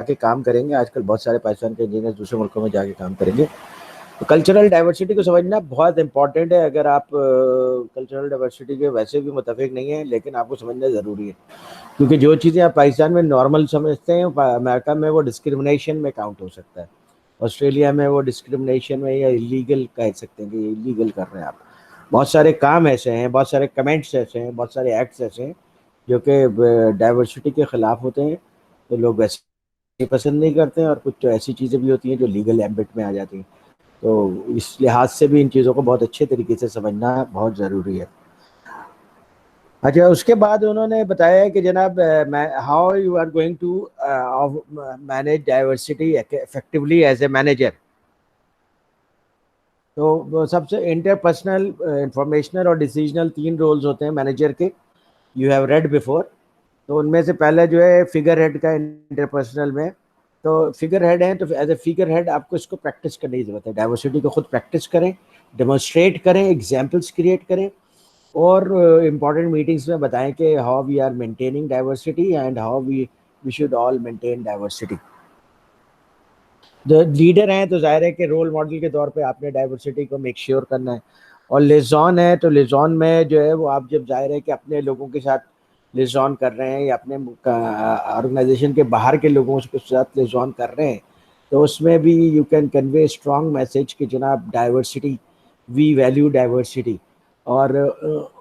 जाके काम करेंगे। आजकल बहुत सारे पाकिस्तान के इंजीनियर दूसरे मुल्कों में जाके काम करेंगे। तो कल्चरल डाइवर्सिटी को समझना बहुत इंपॉर्टेंट है। अगर आप कल्चरल डाइवर्सिटी के वैसे भी मुतफिक नहीं है, लेकिन आपको समझना ज़रूरी है, क्योंकि जो चीज़ें आप पाकिस्तान में नॉर्मल समझते हैं अमेरिका में वो डिस्क्रिमिनेशन में काउंट हो सकता है। ऑस्ट्रेलिया में वो डिस्क्रिमिनेशन में या इलीगल कह सकते हैं कि इलीगल कर रहे हैं आप। बहुत सारे काम ऐसे हैं, बहुत सारे कमेंट्स ऐसे हैं, बहुत सारे एक्ट्स ऐसे हैं जो कि डाइवर्सिटी के ख़िलाफ़ होते हैं। तो लोग वैसे पसंद नहीं करते हैं, और कुछ तो ऐसी चीज़ें भी होती हैं जो लीगल एम्बिट में आ जाती हैं। तो इस लिहाज से भी इन चीज़ों को बहुत अच्छे तरीके से समझना बहुत ज़रूरी है। अच्छा, उसके बाद उन्होंने बताया कि जनाब, how you are going to manage diversity effectively as a manager. तो वो सबसे इंटरपर्सनल, इंफॉर्मेशनल और डिसीजनल 3 रोल्स होते हैं मैनेजर के। You have read before. तो उनमें से पहले जो है फिगर हेड का, इंटरपर्सनल में। तो फिगर हेड है, तो एज ए फिगर हेड आपको इसको प्रैक्टिस करने की जरूरत है। डाइवर्सिटी को खुद प्रैक्टिस करें, डेमोन्स्ट्रेट करें, एग्जाम्पल्स क्रिएट करें, और इम्पॉर्टेंट मीटिंग्स में बताएं कि how we are maintaining diversity and how we should all maintain diversity. जो लीडर हैं तो जाहिर है कि रोल मॉडल के तौर पे आपने डाइवर्सिटी को मेक श्योर करना है। और लिजॉन है, तो लिजॉन में जो है वो आप जब जाहिर है कि अपने लोगों के साथ लिजॉन कर रहे हैं या अपने ऑर्गेनाइजेशन के बाहर के लोगों के साथ लिजॉन कर रहे हैं, तो उसमें भी you can convey strong message कि जनाब डाइवर्सिटी, वी वैल्यू डाइवर्सिटी। और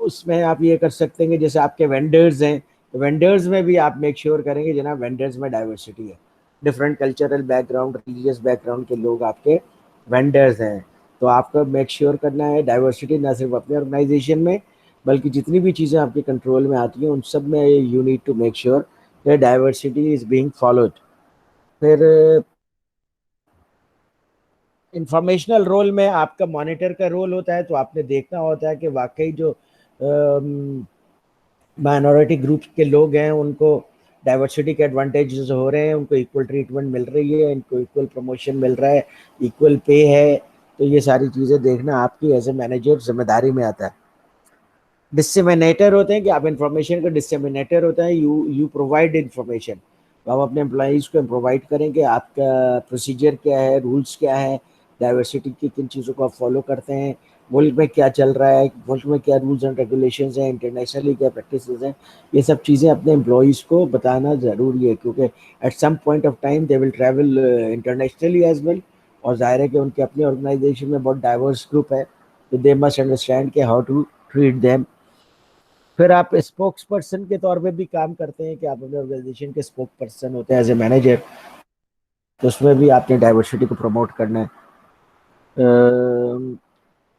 उसमें आप ये कर सकते हैं कि जैसे आपके वेंडर्स हैं, तो वेंडर्स में भी आप मेक श्योर करेंगे जनाब वेंडर्स में डाइवर्सिटी है। Different cultural background, religious background के लोग आपके वेंडर्स हैं। तो आपको मेक श्योर करना है डाइवर्सिटी ना सिर्फ अपने ऑर्गेनाइजेशन में, बल्कि जितनी भी चीज़ें आपके कंट्रोल में आती हैं उन सब में you need to make sure कि डाइवर्सिटी इज बीइंग फॉलोड। फिर इंफॉर्मेशनल रोल में आपका मॉनिटर का रोल होता है। तो आपने देखना होता है कि वाकई जो माइनॉरिटी ग्रुप्स के लोग हैं उनको डाइवर्सिटी के एडवांटेजेस हो रहे हैं, उनको इक्वल ट्रीटमेंट मिल रही है, इनको इक्वल प्रमोशन मिल रहा है, इक्वल पे है। तो ये सारी चीज़ें देखना आपकी एज ए मैनेजर जिम्मेदारी में आता है। डिसेमिनेटर होते हैं कि आप इंफॉर्मेशन का डिसेमिनेटर होता है। You provide information. तो आप अपने एम्प्लॉज को प्रोवाइड करें कि आपका प्रोसीजर क्या है, रूल्स क्या है, डाइवर्सिटी की किन चीज़ों को आप फॉलो करते हैं, मुल्क में क्या चल रहा है, मुल्क में क्या रूल्स एंड रेगुलेशंस हैं, इंटरनेशनली क्या प्रैक्टिसेस हैं। ये सब चीज़ें अपने एम्प्लॉज को बताना ज़रूरी है, क्योंकि at some point of time they will travel internationally as well. और जाहिर है कि उनके अपने ऑर्गेनाइजेशन में बहुत डाइवर्स ग्रुप है, तो दे मस्ट अंडरस्टैंड कि हाउ टू ट्रीट देम। फिर आप स्पोक्स पर्सन के तौर पे भी काम करते हैं कि आप अपने ऑर्गेनाइजेशन के स्पोक पर्सन होते हैं एज ए मैनेजर। तो उसमें भी आपने डाइवर्सिटी को प्रमोट करना है।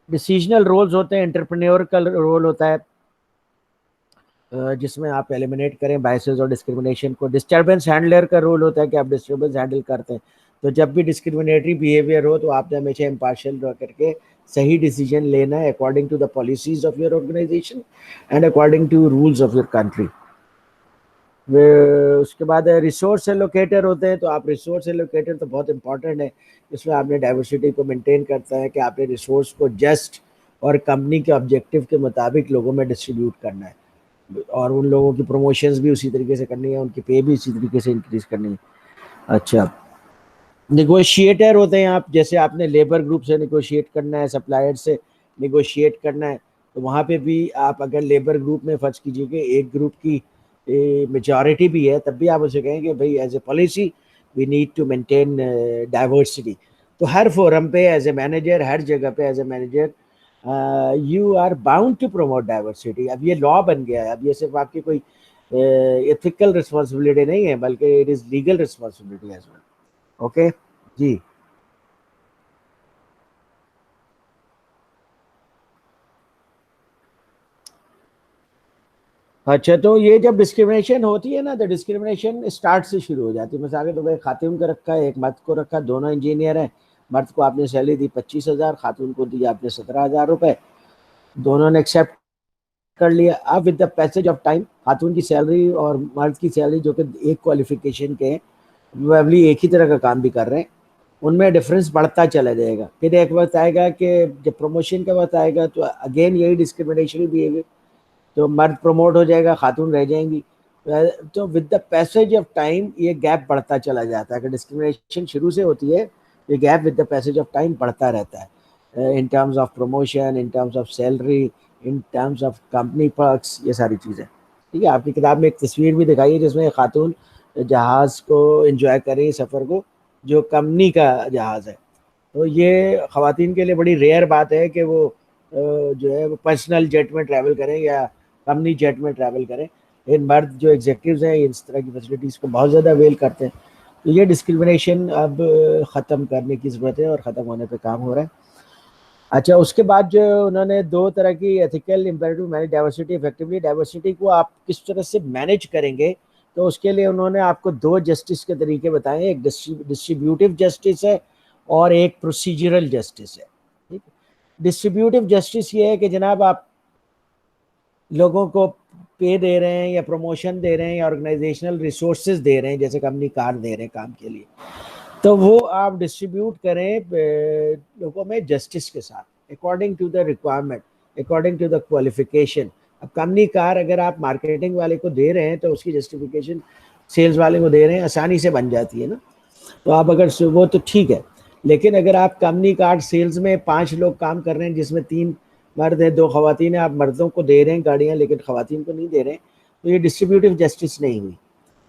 डिसीजनल रोल्स होते हैं, एंटरप्रेन्योर का रोल होता है जिसमें आप एलिमिनेट करें बायसेस और डिस्क्रिमिनेशन को। डिस्टर्बेंस हैंडलर का रोल होता है कि आप डिस्टर्बेंस हैंडल करते हैं। तो जब भी डिस्क्रिमिनेटरी बिहेवियर हो तो आपने हमेशा इम्पार्शियल रह करके सही डिसीजन लेना है according to the policies of your organisation and according to rules of your country. उसके बाद रिसोर्स एलोकेटर होते हैं। तो आप रिसोर्स एलोकेटर तो बहुत इंपॉर्टेंट है। इसमें आपने डाइवर्सिटी को मेंटेन करता है कि आपने रिसोर्स को जस्ट और कंपनी के ऑब्जेक्टिव के मुताबिक लोगों में डिस्ट्रीब्यूट करना है, और उन लोगों की प्रमोशंस भी उसी तरीके से करनी है, उनकी पे भी उसी तरीके से इंक्रीज करनी है। अच्छा, निगोशिएटर होते हैं आप, जैसे आपने लेबर ग्रुप से निगोशिएट करना है, सप्लायर से निगोशिएट करना है। तो वहाँ पे भी आप अगर लेबर ग्रुप में फर्ज कीजिए कि एक ग्रुप की मेजॉरिटी भी है, तब भी आप उसे कहेंगे भाई as a policy we need to maintain diversity. तो हर फोरम पे एज ए मैनेजर, हर जगह पे as a manager you are bound to promote diversity. अब ये लॉ बन गया है। अब ये सिर्फ आपकी कोई एथिकल रिस्पॉन्सिबिलिटी नहीं है, बल्कि it is legal responsibility as well. Okay जी। अच्छा, तो ये जब डिस्क्रिमिनेशन होती है ना, तो डिस्क्रिमिनेशन स्टार्ट से शुरू हो जाती है। मिसाल के तो भाई खातून को रखा है, एक मर्द को रखा, दोनों इंजीनियर हैं। मर्द को आपने सैलरी दी 25,000, खातून को दी आपने 17,000 रुपए। दोनों ने एक्सेप्ट कर लिया। अब with the passage of time खातून की सैलरी और मर्द की सैलरी, जो कि एक क्वालिफिकेशन के हैं, प्रोबेबली एक ही तरह का काम भी कर रहे हैं, उनमें डिफरेंस बढ़ता चला जाएगा। फिर एक वक्त आएगा कि जब प्रमोशन का वक्त आएगा तो अगेन यही डिस्क्रिमिनेशन बिहेवियर, तो मर्द प्रमोट हो जाएगा, खातून रह जाएंगी। तो with the passage of time ये गैप बढ़ता चला जाता है। अगर डिस्क्रिमिनेशन शुरू से होती है, ये gap with the passage of time बढ़ता रहता है, in terms of promotion, in terms of salary, in terms of company perks, ये सारी चीज़ें। ठीक है, आपकी किताब में एक तस्वीर भी दिखाई है जिसमें एक खातून जहाज़ को एंजॉय कर रही है, सफ़र को, जो कंपनी का जहाज़ है। तो ये ख़वातीन के लिए बड़ी रेयर बात है कि वो जो है वो पर्सनल जेट में ट्रैवल करें या कंपनी जेट में ट्रैवल करें। इन मर्द जो एग्जीक्यूटिव्स हैं इस तरह की फैसिलिटीज़ को बहुत ज़्यादा अवेल करते हैं। तो ये डिस्क्रिमिनेशन अब ख़त्म करने की ज़रूरत है और ख़त्म होने पे काम हो रहा है। अच्छा, उसके बाद जो उन्होंने दो तरह की ethical imperative manage diversity effectively, diversity को आप किस तरह से मैनेज करेंगे, तो उसके लिए उन्होंने आपको दो जस्टिस के तरीके बताए। एक डिस्ट्रीब्यूटिव जस्टिस है और एक प्रोसीजरल जस्टिस है। ठीक, डिस्ट्रीब्यूटिव जस्टिस ये है कि जनाब आप लोगों को पे दे रहे हैं या प्रमोशन दे रहे हैं या ऑर्गेनाइजेशनल रिसोर्सेज दे रहे हैं, जैसे कंपनी कार दे रहे हैं काम के लिए, तो वो आप डिस्ट्रीब्यूट करें लोगों में जस्टिस के साथ, according to the requirement, according to the qualification. अब कंपनी कार अगर आप मार्केटिंग वाले को दे रहे हैं तो उसकी जस्टिफिकेशन सेल्स वाले को दे रहे हैं, आसानी से बन जाती है ना। तो आप अगर वो तो ठीक है, लेकिन अगर आप कंपनी कार सेल्स में 5 लोग काम कर रहे हैं जिसमें 3 मर्द हैं 2 खवातीन हैं, आप मर्दों को दे रहे हैं गाड़ियां लेकिन खवातीन को नहीं दे रहे हैं, तो ये डिस्ट्रीब्यूटिव जस्टिस नहीं हुई।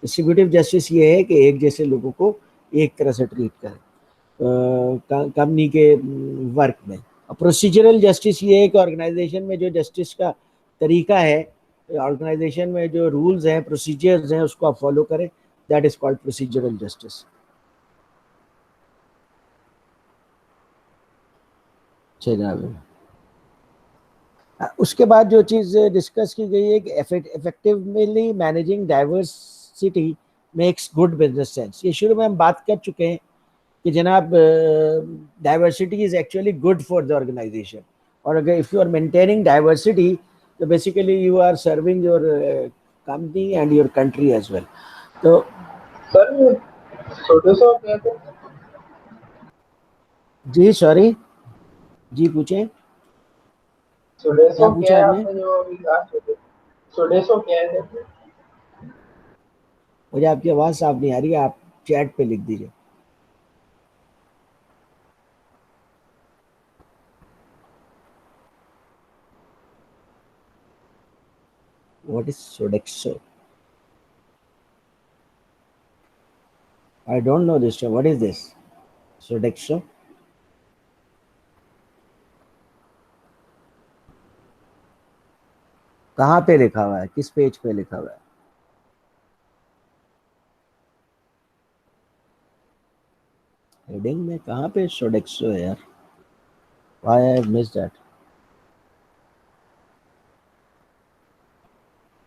डिस्ट्रीब्यूटिव जस्टिस ये है कि एक जैसे लोगों को एक तरह से ट्रीट करें कंपनी के वर्क में। प्रोसीजरल जस्टिस ये है कि ऑर्गेनाइजेशन में जो जस्टिस का तरीका है, ऑर्गेनाइजेशन में जो रूल्स हैं, प्रोसीजर्स हैं, उसको आप फॉलो करें, that is called procedural justice. जनाब, उसके बाद जो चीज़ डिस्कस की गई है कि effectively managing diversity makes good business sense. ये शुरू में हम बात कर चुके हैं कि जनाब diversity is actually good for the organisation, और अगर if you are maintaining diversity तो basically you are serving your company and your country as well. तो सर छोटे सौ क्या थे? जी सॉरी, जी पूछें, छोटे क्या सौ क्या पूछा है आपने? आपने जो अभी कहा? छोटे सौ क्या है कहते? मुझे आपकी आवाज़ साफ नहीं आ रही है, आप चैट पे लिख दीजिए। What is Sodexo? I don't know this, what is this Sodexo? कहाँ पे लिखा हुआ है, किस पेज पे लिखा हुआ है? हेडिंग में कहाँ पे सोडेक्सो है यार? Why I miss that?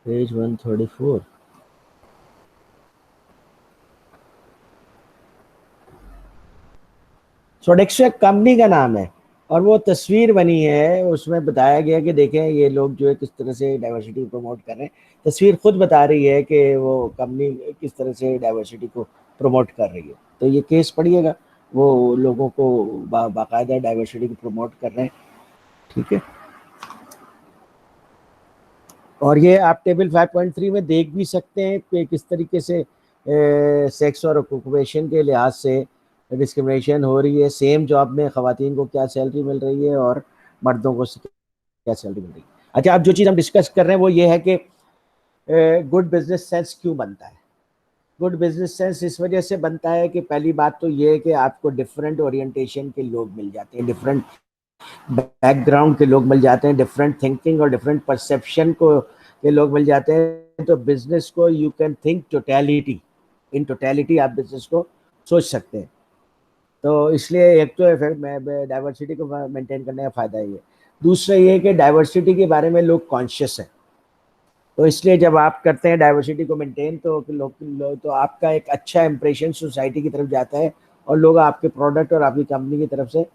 Page 134। Sodexo एक कंपनी का नाम है और वो तस्वीर बनी है, उसमें बताया गया कि देखें ये लोग जो है किस तरह से डाइवर्सिटी प्रमोट कर रहे हैं। तस्वीर खुद बता रही है कि वो कंपनी किस तरह से डाइवर्सिटी को प्रमोट कर रही है। तो ये केस पढ़िएगा, वो लोगों को बाकायदा डाइवर्सिटी को प्रमोट कर रहे हैं। ठीक है, और ये आप टेबल 5.3 में देख भी सकते हैं कि किस तरीके से सेक्स और ऑक्यूपेशन के लिहाज से डिस्क्रिमिनेशन हो रही है। सेम जॉब में खवातीन को क्या सैलरी मिल रही है और मर्दों को क्या सैलरी मिल रही है। अच्छा, अब जो चीज़ हम डिस्कस कर रहे हैं वो ये है कि गुड बिजनेस सेंस क्यों बनता है। गुड बिजनेस सेंस इस वजह से बनता है कि पहली बात तो ये है कि आपको डिफरेंट ओरिएंटेशन के लोग मिल जाते हैं, डिफरेंट बैकग्राउंड के लोग मिल जाते हैं, डिफरेंट थिंकिंग और डिफरेंट परसेप्शन को के लोग मिल जाते हैं। तो बिजनेस को you can think totality, in totality आप बिजनेस को सोच सकते हैं। तो इसलिए एक तो डाइवर्सिटी को मेंटेन करने का फायदा ये है। दूसरा ये है कि डाइवर्सिटी के बारे में लोग कॉन्शियस है, तो इसलिए जब आप करते हैं डाइवर्सिटी को मेंटेन तो तो आपका एक अच्छा इंप्रेशन सोसाइटी की तरफ जाता है और लोग आपके प्रोडक्ट और आपकी कंपनी की तरफ से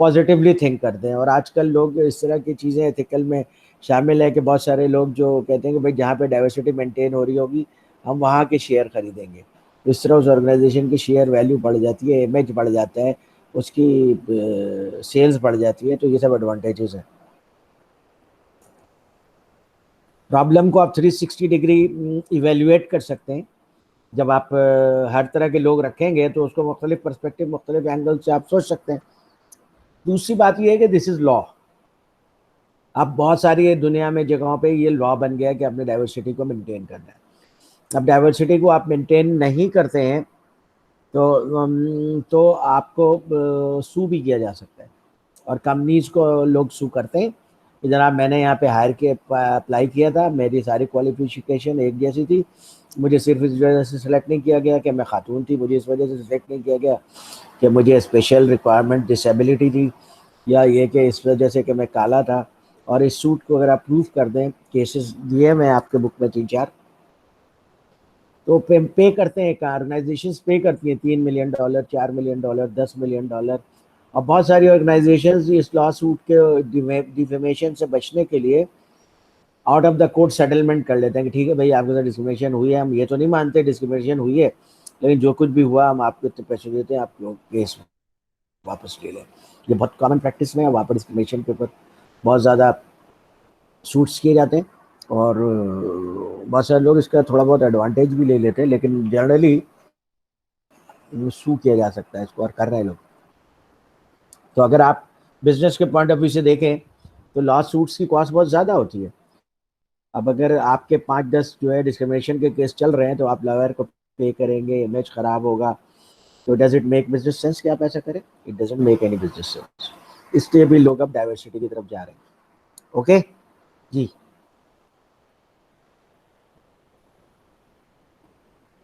पॉजिटिवली थिंक करते हैं। और आजकल लोग इस तरह की चीज़ें एथिकल में शामिल है कि बहुत सारे लोग जो कहते हैं कि भाई जहाँ पे डाइवर्सिटी मेंटेन हो रही होगी हम वहाँ के शेयर खरीदेंगे। तो इस तरह उस ऑर्गेनाइजेशन की शेयर वैल्यू बढ़ जाती है, इमेज बढ़ जाता है, उसकी सेल्स बढ़ जाती है। तो ये सब एडवांटेजेस हैं। प्रॉब्लम को आप 360 डिग्री इवेल्युएट कर सकते हैं। जब आप हर तरह के लोग रखेंगे तो उसको मुख्तलिफ पर्सपेक्टिव, मुख्तलिफ एंगल से आप सोच सकते हैं। दूसरी बात यह है कि दिस इज लॉ। अब बहुत सारी दुनिया में जगहों पे ये लॉ बन गया कि अपने डाइवर्सिटी को मेंटेन करना है। अब डाइवर्सिटी को आप मेंटेन नहीं करते हैं तो आपको सू भी किया जा सकता है, और कंपनीज को लोग सू करते हैं कि जनाब मैंने यहाँ पे हायर के अप्लाई किया था, मेरी सारी क्वालिफिकेशन एक जैसी थी, मुझे सिर्फ इस वजह से सिलेक्ट नहीं किया गया कि मैं खातून थी, मुझे इस वजह से सिलेक्ट नहीं किया गया कि मुझे स्पेशल रिक्वायरमेंट डिसेबिलिटी थी, या ये कि इस वजह से कि मैं काला था। और इस सूट को अगर आप प्रूफ कर दें, केसेस दिए मैं आपके बुक में 3-4, तो पे करते हैं, ऑर्गेनाइजेशंस पे करती हैं $3 मिलियन, $4 मिलियन, $10 मिलियन। और बहुत सारी ऑर्गेनाइजेशंस इस लॉ सूट के डिफेमेशन से बचने के लिए out of the court settlement कर लेते हैं कि ठीक है भाई, आपके साथ डिस्क्रिमिनेशन हुई है, हम ये तो नहीं मानते डिस्क्रिमिनेशन हुई है, लेकिन जो कुछ भी हुआ हम आपको इतने पैसे देते हैं, आप केस वापस ले लें। ये बहुत कॉमन प्रैक्टिस में है, वहाँ पर डिस्क्रिमिनेशन के ऊपर बहुत ज़्यादा सूट्स किए जाते हैं, और बहुत सारे लोग इसका थोड़ा बहुत एडवांटेज भी ले लेते हैं, लेकिन जनरली सू किया जा सकता है इसको, और कर रहे हैं लोग। तो अगर आप बिजनेस के पॉइंट ऑफ व्यू से देखें तो लॉ सूट्स की कॉस्ट बहुत ज़्यादा होती है। अब अगर आपके 5-10 जो है डिस्क्रिमिनेशन के केस चल रहे हैं तो आप लॉयर को पे करेंगे, इमेज खराब होगा, तो does it make business sense कि आप ऐसा करें? It doesn't make any business sense. इसलिए भी लोग अब डाइवर्सिटी की तरफ जा रहे हैं। ओके जी।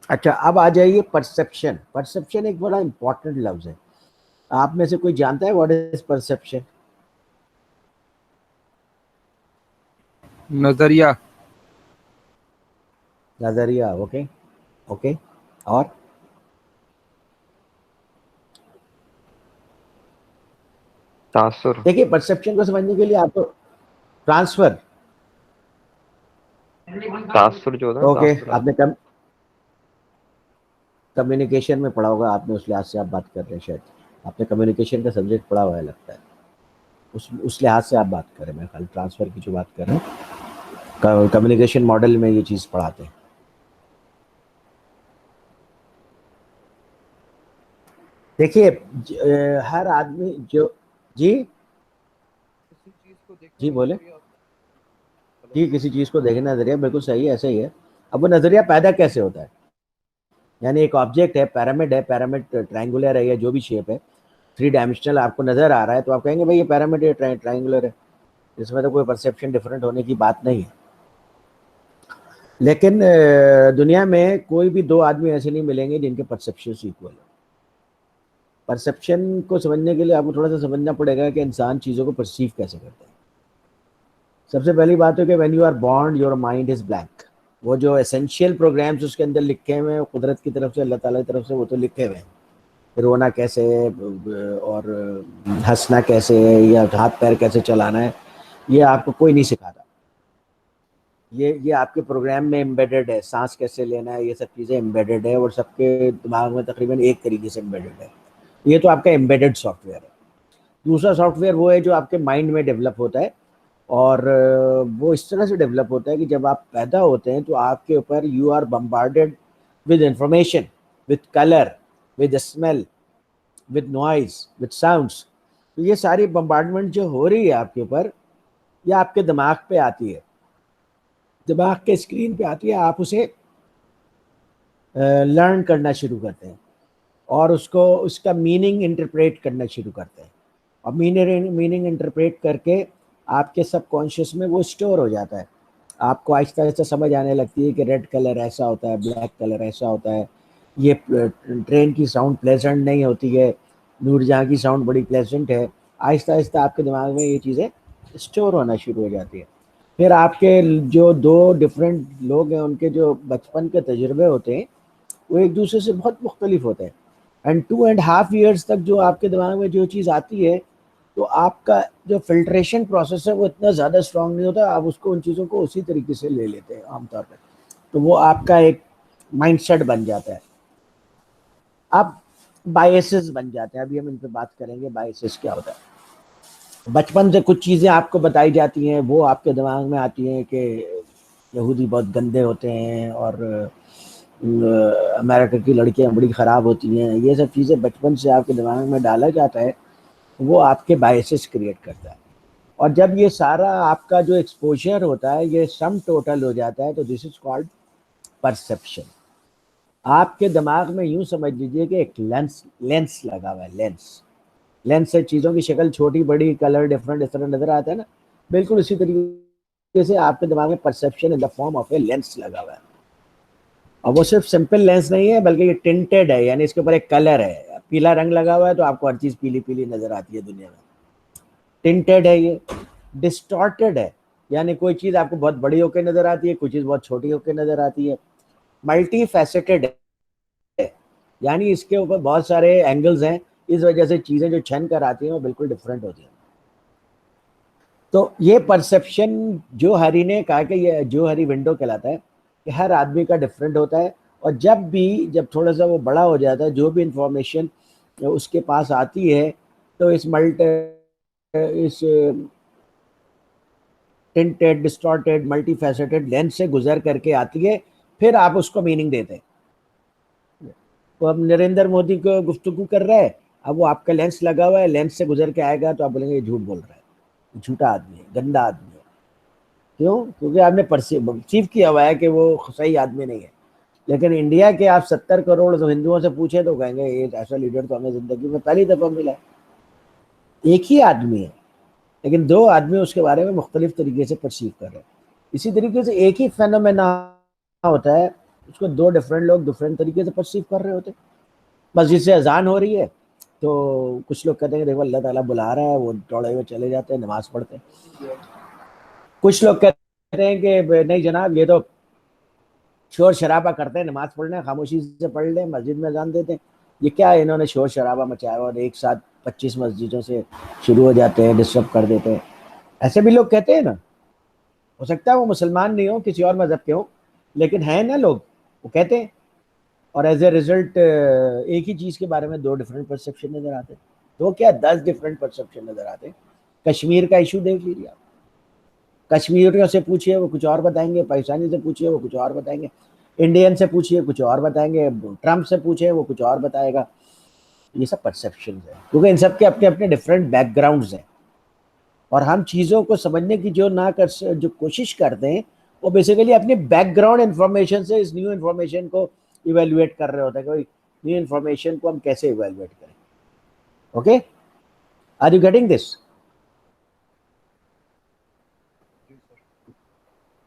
अच्छा, अब आ जाइए परसेप्शन। परसेप्शन एक बड़ा इंपॉर्टेंट लफ्ज है। आप में से कोई जानता है व्हाट इज परसेप्शन? नजरिया। नजरिया, ओके ओके। और तासुर। देखिए, परसेप्शन को समझने के लिए आपको ट्रांसफर, तासुर जो होता है, ओके, तासुर। आपने कम्युनिकेशन में पढ़ा होगा आपने, उस लिहाज से आप बात कर रहे हैं, शायद आपने कम्युनिकेशन का सब्जेक्ट पढ़ा हुआ है लगता है, उस लिहाज से आप बात कर रहे हैं। मैं खाली ट्रांसफर की जो बात कर रहा हूँ, कम्युनिकेशन मॉडल में ये चीज़ पढ़ाते हैं। देखिए, हर आदमी जो जी जी बोले जी, किसी चीज़ को देखना नजरिया बिल्कुल सही है, ऐसे ही है। अब वो नजरिया पैदा कैसे होता है? यानी एक ऑब्जेक्ट है, पैरामिड है, पैरामिड ट्रायंगुलर है या जो भी शेप है, 3 डायमेंशनल आपको नजर आ रहा है, तो आप कहेंगे भाई ये पैरामिड है, ट्रायंगुलर है, इसमें तो कोई परसेप्शन डिफरेंट होने की बात नहीं है। लेकिन दुनिया में कोई भी 2 आदमी ऐसे नहीं मिलेंगे जिनके परसेप्शन इक्वल हो। परसेप्शन को समझने के लिए आपको थोड़ा सा समझना पड़ेगा कि इंसान चीज़ों को परसीव कैसे करता है। सबसे पहली बात है कि when you are born your mind is blank. वो जो एसेंशियल प्रोग्राम्स उसके अंदर लिखे हुए हैं कुदरत की तरफ से, अल्लाह ताला की तरफ से, वो तो लिखे हुए हैं। रोना कैसे है और हंसना कैसे है या हाथ पैर कैसे चलाना है, ये आपको कोई नहीं सिखाता। ये आपके प्रोग्राम में एम्बेडेड है। सांस कैसे लेना है, ये सब चीज़ें एम्बेडेड है, और सबके दिमाग में तकरीबन एक तरीके से एम्बेडेड है। ये तो आपका एम्बेडेड सॉफ्टवेयर है। दूसरा सॉफ्टवेयर वो है जो आपके माइंड में डेवलप होता है, और वो इस तरह से डेवलप होता है कि जब आप पैदा होते हैं तो आपके ऊपर you are bombarded with information, with colour, with smell, with noise, with sounds. तो ये सारी बम्बार्डमेंट जो हो रही है आपके ऊपर, ये आपके दिमाग पे आती है, दिमाग के स्क्रीन पे आती है। आप उसे लर्न करना शुरू करते हैं और उसका मीनिंग इंटरप्रेट करना शुरू करते हैं, और मीनिंग इंटरप्रेट करके आपके सबकॉन्शियस में वो स्टोर हो जाता है। आपको आहिस्ता आहिस्ता समझ आने लगती है कि रेड कलर ऐसा होता है, ब्लैक कलर ऐसा होता है, ये ट्रेन की साउंड प्लेजेंट नहीं होती है, नूरजहाँ की साउंड बड़ी प्लेजेंट है। आहिस्ता आहिस्ता आपके दिमाग में ये चीज़ें स्टोर होना शुरू हो जाती है। फिर आपके जो 2 डिफरेंट लोग हैं, उनके जो बचपन के तजुर्बे होते हैं वो एक दूसरे से बहुत मुख्तलिफ होते हैं, एंड 2.5 ईयर्स तक जो आपके दिमाग में जो चीज़ आती है, तो आपका जो फिल्ट्रेशन प्रोसेस है वो इतना ज़्यादा स्ट्रांग नहीं होता, आप उसको उन चीज़ों को उसी तरीके से ले लेते हैं आमतौर पर, तो वो आपका एक माइंडसेट बन जाता है। अब बायसेस बन जाते हैं, अभी हम इन पर बात करेंगे बायसेस क्या होता है। बचपन से कुछ चीज़ें आपको बताई जाती हैं, वो आपके दिमाग में आती हैं कि यहूदी बहुत गंदे होते हैं और अमेरिका की लड़कियां बड़ी ख़राब होती हैं, ये सब चीज़ें बचपन से आपके दिमाग में डाला जाता है, वो आपके बायसेस क्रिएट करता है। और जब ये सारा आपका जो एक्सपोजर होता है ये सम टोटल हो जाता है, तो दिस इज कॉल्ड परसेप्शन। आपके दिमाग में यूं समझ लीजिए कि एक लेंस लेंस लगा हुआ है, लेंस। लेंस से चीज़ों की शक्ल छोटी बड़ी, कलर डिफरेंट इस तरह नजर आता है ना, बिल्कुल इसी तरीके से आपके दिमाग में perception in the form of a lens लगा हुआ है। और वो सिर्फ सिंपल लेंस नहीं है, बल्कि ये टिंटेड है, यानी इसके ऊपर एक कलर है, पीला रंग लगा हुआ है तो आपको हर चीज़ पीली पीली नजर आती है दुनिया में। टिंटेड है ये, डिस्टॉर्टेड है, यानी कोई चीज़ आपको बहुत बड़ी होकर नजर आती है, कोई चीज़ बहुत छोटी होकर नजर आती है। मल्टी फैसेटेड है, यानी इसके ऊपर बहुत सारे एंगल्स हैं, इस वजह से चीज़ें जो छन कर आती हैं वो बिल्कुल डिफरेंट होती हैं। तो ये परसेप्शन जो हरी ने कहा कि ये जो हरी विंडो कहलाता है कि हर आदमी का डिफरेंट होता है। और जब थोड़ा सा वो बड़ा हो जाता है, जो भी इंफॉर्मेशन उसके पास आती है, तो इस टिंटेड डिस्टॉर्टेड मल्टीफैसेटेड लेंस से गुजर करके आती है, फिर आप उसको मीनिंग देते हैं। तो अब नरेंद्र मोदी को गुफ्तगू कर रहा है, अब वो आपका लेंस लगा हुआ है, लेंस से गुजर के आएगा तो आप बोलेंगे ये झूठ बोल रहा है, झूठा आदमी है, गंदा आदमी है। क्यों? क्योंकि आपने परसीव किया हुआ है कि वो सही आदमी नहीं है। लेकिन इंडिया के आप 70 करोड़ हिंदुओं से पूछे तो कहेंगे ये ऐसा लीडर तो हमें जिंदगी में पहली दफा मिला है। एक ही आदमी है, लेकिन दो आदमी उसके बारे में मुख्तलिफ तरीके से परसीव कर रहे हैं। इसी तरीके से एक ही फेनोमेना होता है, उसको दो डिफरेंट लोग डिफरेंट तरीके से परसीव कर रहे होते हैं। मस्जिद से अजान हो रही है तो कुछ लोग कहते हैं देखो अल्लाह ताला बुला रहा है, वो दौड़े हुए चले जाते हैं, नमाज पढ़ते हैं। कुछ लोग कहते हैं कि नहीं जनाब ये तो शोर शराबा करते हैं, नमाज पढ़ने खामोशी से पढ़ लें, मस्जिद में अजान देते हैं। ये क्या है, इन्होंने शोर शराबा मचाया और एक साथ 25 मस्जिदों से शुरू हो जाते हैं, डिस्टर्ब कर देते हैं। ऐसे भी लोग कहते हैं ना। हो सकता है वो मुसलमान नहीं हो, किसी और मजहब के हो, लेकिन है ना लोग, वो कहते हैं। और एज ए रिजल्ट एक ही चीज के बारे में दो डिफरेंट परसेप्शन नजर आते हैं। तो क्या 10 डिफरेंट परसेप्शन नजर आते हैं। कश्मीर का इशू देख लीजिए आप, कश्मीरियों से पूछिए वो कुछ और बताएंगे, पाकिस्तानी से पूछिए वो कुछ और बताएंगे, इंडियन से पूछिए कुछ और बताएंगे, ट्रम्प से पूछे वो कुछ और बताएगा। ये सब परसेप्शन है, क्योंकि इन सब के अपने अपने डिफरेंट बैकग्राउंड्स हैं। और हम चीज़ों को समझने की जो कोशिश करते हैं, वो बेसिकली अपनी बैकग्राउंड इंफॉर्मेशन से इस न्यू इंफॉर्मेशन को इवेल्युएट कर रहे होते हैं कि न्यू इंफॉर्मेशन को हम कैसे इवेल्युएट करें। Okay, are you getting this?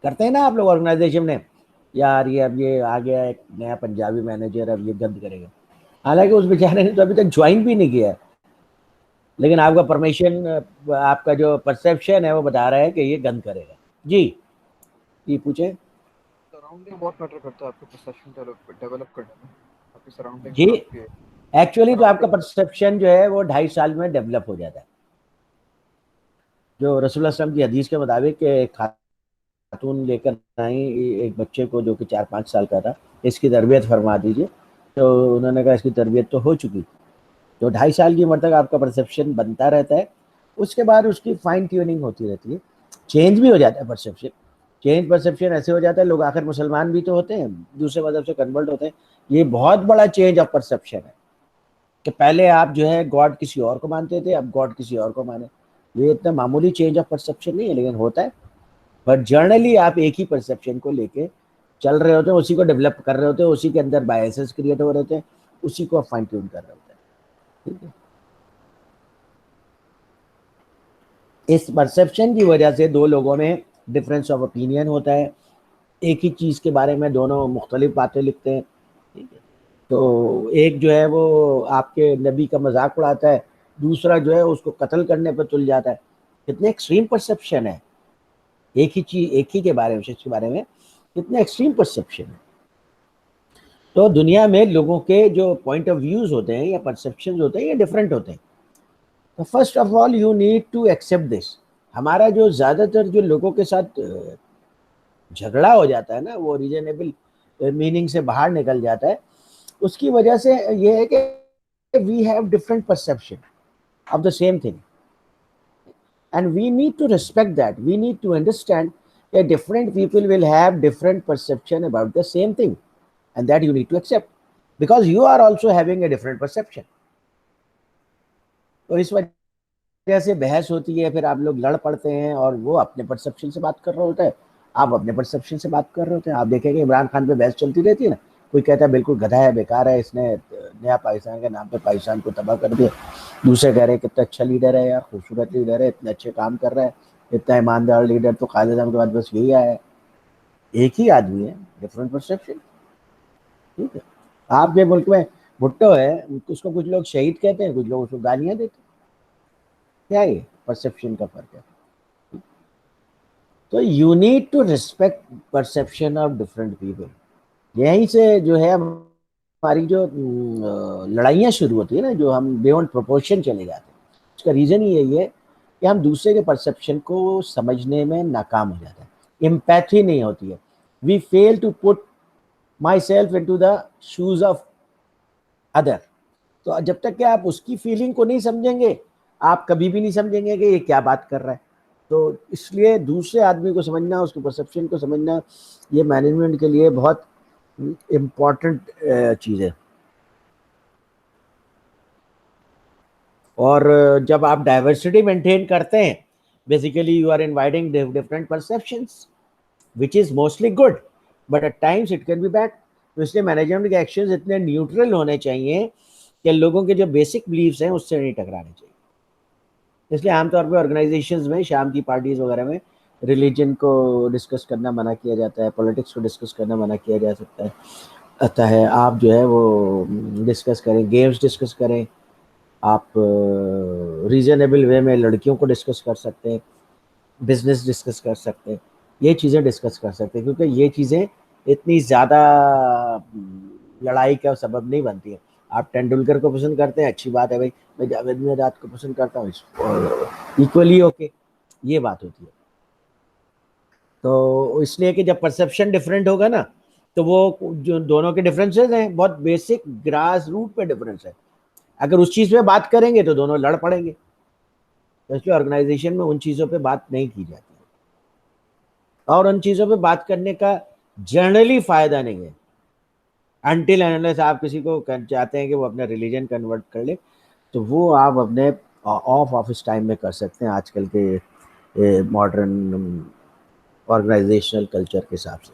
करते हैं ना आप लोग ऑर्गेनाइजेशन में, यार ये अब ये आ गया एक नया पंजाबी मैनेजर, अब ये गंद करेगा। हालांकि उस बेचारे ने तो अभी तक ज्वाइन भी नहीं किया है, लेकिन आपका परमिशन, आपका जो परसेप्शन है वो बता रहा है कि ये गंद करेगा। जी जी पूछे। सराउंडिंग बहुत मैटर करता है आपके परसेप्शन डेवलप करने में। आपकी सराउंडिंग जी, और आपके एक्चुअली तो आपका परसेप्शन जो है वो 2.5 साल में डेवलप हो जाता है। जो रसूलुल्लाह सल्लल्लाहु अलैहि वसल्लम की हदीस के मुताबिक कि खातून लेकर आई एक बच्चे को जो कि 4-5 साल का था, इसकी तरबियत फरमा दीजिए। तो उन्होंने कहा इसकी तरबियत तो हो चुकी। तो 2.5 साल की उम्र तक आपका परसेप्शन बनता रहता है, उसके बाद उसकी फाइन ट्यूनिंग होती रहती है, चेंज भी हो जाता है परसेप्शन। चेंज परसेप्शन ऐसे हो जाता है, लोग आखिर मुसलमान भी तो होते हैं, दूसरे मजहब से कन्वर्ट होते हैं। ये बहुत बड़ा चेंज ऑफ परसेप्शन है कि पहले आप जो है गॉड किसी और को मानते थे, अब गॉड किसी और को माने। ये इतना मामूली चेंज ऑफ परसेप्शन नहीं है, लेकिन होता है। बट जर्नली आप एक ही परसेप्शन को लेके चल रहे होते हैं, उसी को डेवलप कर रहे होते हैं, उसी के अंदर बायसेस क्रिएट हो रहे होते हैं, उसी को आप फाइन ट्यून कर रहे होते हैं। ठीक है, इस परसेप्शन की वजह से दो लोगों में डिफरेंस ऑफ ओपिनियन होता है, एक ही चीज़ के बारे में दोनों मुख्तलिफ बातें लिखते हैं। ठीक है, तो एक जो है वो आपके नबी का मजाक उड़ाता है, दूसरा जो है उसको कत्ल करने पर तुल जाता है। कितने एक्सट्रीम परसेप्शन है, एक ही चीज, एक ही के बारे में, शख्स के बारे में कितने एक्सट्रीम परसेप्शन है। तो दुनिया में लोगों के जो पॉइंट ऑफ व्यूज होते हैं या परसेप्शन होते हैं ये डिफरेंट होते हैं। तो first of all you need to accept this. हमारा जो ज़्यादातर जो लोगों के साथ झगड़ा हो जाता है ना, वो रीजनेबल मीनिंग से बाहर निकल जाता है, उसकी वजह से ये है कि we have different perception of the same thing, and we need to respect that, we need to understand Yeah, different people will have different perception about the same thing, and that you need to accept because you are also having a different perception. तो इस वजह से बहस होती है, फिर आप लोग लड़ पड़ते हैं और वो अपने परसेप्शन से बात कर रहा होता है, आप अपने परसेप्शन से बात कर रहे होते हैं। आप देखेंगे इमरान खान पे बहस चलती रहती है ना, कोई कहता है बिल्कुल गधा है, बेकार है, इसने नया पाकिस्तान के नाम पे पाकिस्तान को तबाह कर दिया। दूसरे कह रहे हैं कितना अच्छा लीडर है यार, खूबसूरत लीडर है, इतने अच्छे काम कर रहा है, इतना ईमानदार लीडर तो कायद आज़म के बाद बस यही आया है। एक ही आदमी है, डिफरेंट परसेप्शन। ठीक है, आपके मुल्क में भुट्टो है, उसको कुछ लोग शहीद कहते हैं, कुछ लोग उसको गालियां देते हैं। क्या ये परसेप्शन का फर्क है? तो you need to respect perception of different people. यहीं से जो है हमारी जो लड़ाइयाँ शुरू होती है ना, जो हम बियॉन्ड प्रोपोर्शन चले जाते हैं, उसका रीज़न ही यही है कि हम दूसरे के परसेप्शन को समझने में नाकाम हो जाते हैं, एम्पैथी नहीं होती है। We fail to put myself into the shoes of other. तो जब तक कि आप उसकी फीलिंग को नहीं समझेंगे, आप कभी भी नहीं समझेंगे कि ये क्या बात कर रहा है। तो इसलिए दूसरे आदमी को समझना, उसके परसेप्शन को समझना, ये मैनेजमेंट के लिए बहुत इम्पॉर्टेंट चीज़ है। और जब आप डाइवर्सिटी मेंटेन करते हैं, basically you are inviting different perceptions which is mostly good, but at times it can be bad. तो इसलिए मैनेजमेंट के एक्शंस इतने न्यूट्रल होने चाहिए कि लोगों के जो बेसिक बिलीव्स हैं उससे नहीं टकराने चाहिए। इसलिए आमतौर पर ऑर्गेनाइजेशंस में, शाम की पार्टीज वगैरह में रिलीजन को डिस्कस करना मना किया जाता है, पॉलिटिक्स को डिस्कस करना मना किया जा सकता है। आप जो है वो डिस्कस करें, गेम्स डिस्कस करें, आप रीजनेबल वे में लड़कियों को डिस्कस कर सकते हैं, बिजनेस डिस्कस कर सकते हैं, ये चीज़ें डिस्कस कर सकते हैं, क्योंकि ये चीज़ें इतनी ज़्यादा लड़ाई का सबब नहीं बनती है। आप तेंदुलकर को पसंद करते हैं, अच्छी बात है भाई, मैं जावेद मियादाद को पसंद करता हूँ, इक्वली ओके, ये बात होती है। तो इसलिए कि जब परसेप्शन डिफरेंट होगा ना, तो वो जो दोनों के डिफरेंसेस हैं बहुत बेसिक ग्रास रूट पे डिफरेंस है। अगर उस चीज़ पे बात करेंगे तो दोनों लड़ पड़ेंगे। तो इसलिए ऑर्गेनाइजेशन में उन चीज़ों पे बात नहीं की जाती और उन चीज़ों पे बात करने का जनरली फ़ायदा नहीं है अनटिल अनलेस आप किसी को चाहते हैं कि वो अपना रिलीजन कन्वर्ट कर ले, तो वो आप अपने ऑफ ऑफिस टाइम में कर सकते हैं आजकल के मॉडर्न ऑर्गेनाइजेशनल कल्चर के हिसाब से।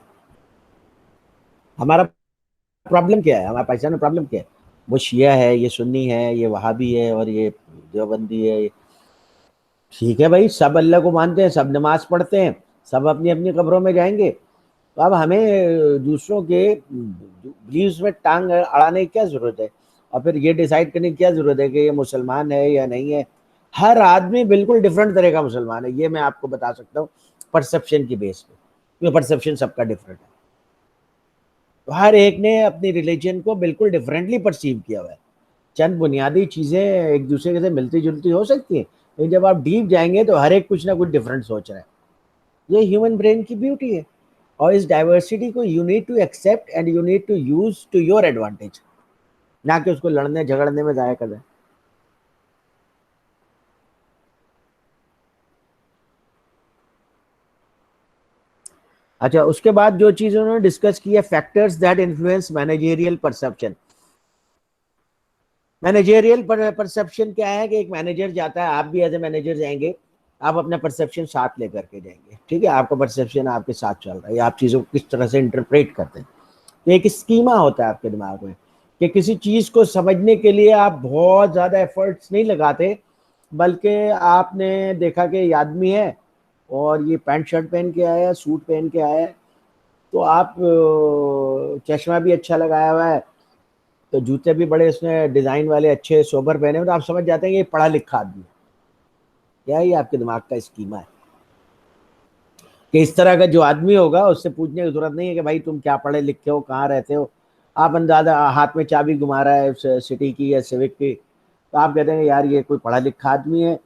हमारा प्रॉब्लम क्या है, हमारे पाकिस्तान में प्रॉब्लम क्या है? वो शिया है, ये सुन्नी है, ये वहाबी है और ये देवबंदी है। ठीक है भाई, सब अल्लाह को मानते हैं, सब नमाज पढ़ते हैं, सब अपनी अपनी कब्रों में जाएंगे। तो अब हमें दूसरों के बिलीव्स में टांग अड़ाने की क्या ज़रूरत है, और फिर ये डिसाइड करने की क्या ज़रूरत है कि ये मुसलमान है या नहीं है। हर आदमी बिल्कुल डिफरेंट तरह का मुसलमान है, ये मैं आपको बता सकता हूँ परसेप्शन की बेस पे, क्योंकि परसेप्शन सबका डिफरेंट है। तो हर एक ने अपनी रिलीजन को बिल्कुल डिफरेंटली परसीव किया हुआ है। चंद बुनियादी चीज़ें एक दूसरे से मिलती जुलती हो सकती हैं, लेकिन जब आप डीप जाएंगे तो हर एक कुछ ना कुछ डिफरेंट सोच रहा है। ये ह्यूमन ब्रेन की ब्यूटी है, और इस डाइवर्सिटी को you need to accept and you need to use to your advantage, ना कि उसको लड़ने झगड़ने में ज़ाया कर दें। अच्छा, उसके बाद जो चीज़ उन्होंने डिस्कस की है, factors that influence managerial perception. Managerial perception क्या है कि एक मैनेजर जाता है, आप भी एज ए मैनेजर जाएंगे, आप अपना परसेप्शन साथ लेकर के जाएंगे। ठीक है, आपका परसेप्शन आपके साथ चल रहा है, आप चीज़ों को किस तरह से इंटरप्रेट करते हैं। तो एक स्कीमा होता है आपके दिमाग में कि किसी चीज़ को समझने के लिए आप बहुत ज़्यादा एफर्ट्स नहीं लगाते, बल्कि आपने देखा कि ये आदमी है और ये पैंट शर्ट पहन के आया है, सूट पहन के आया है, तो आप चश्मा भी अच्छा लगाया हुआ है, तो जूते भी बड़े उसने डिज़ाइन वाले अच्छे सोबर पहने हुए, तो आप समझ जाते हैं कि ये पढ़ा लिखा आदमी है। क्या ये आपके दिमाग का स्कीमा है कि इस तरह का जो आदमी होगा उससे पूछने की जरूरत नहीं है कि भाई तुम क्या पढ़े लिखे हो, कहाँ रहते हो। आप अंदाजा, हाथ में चाबी घुमा रहा है सिटी की या सिविक की, तो आप कहते हैं यार ये कोई पढ़ा लिखा आदमी है,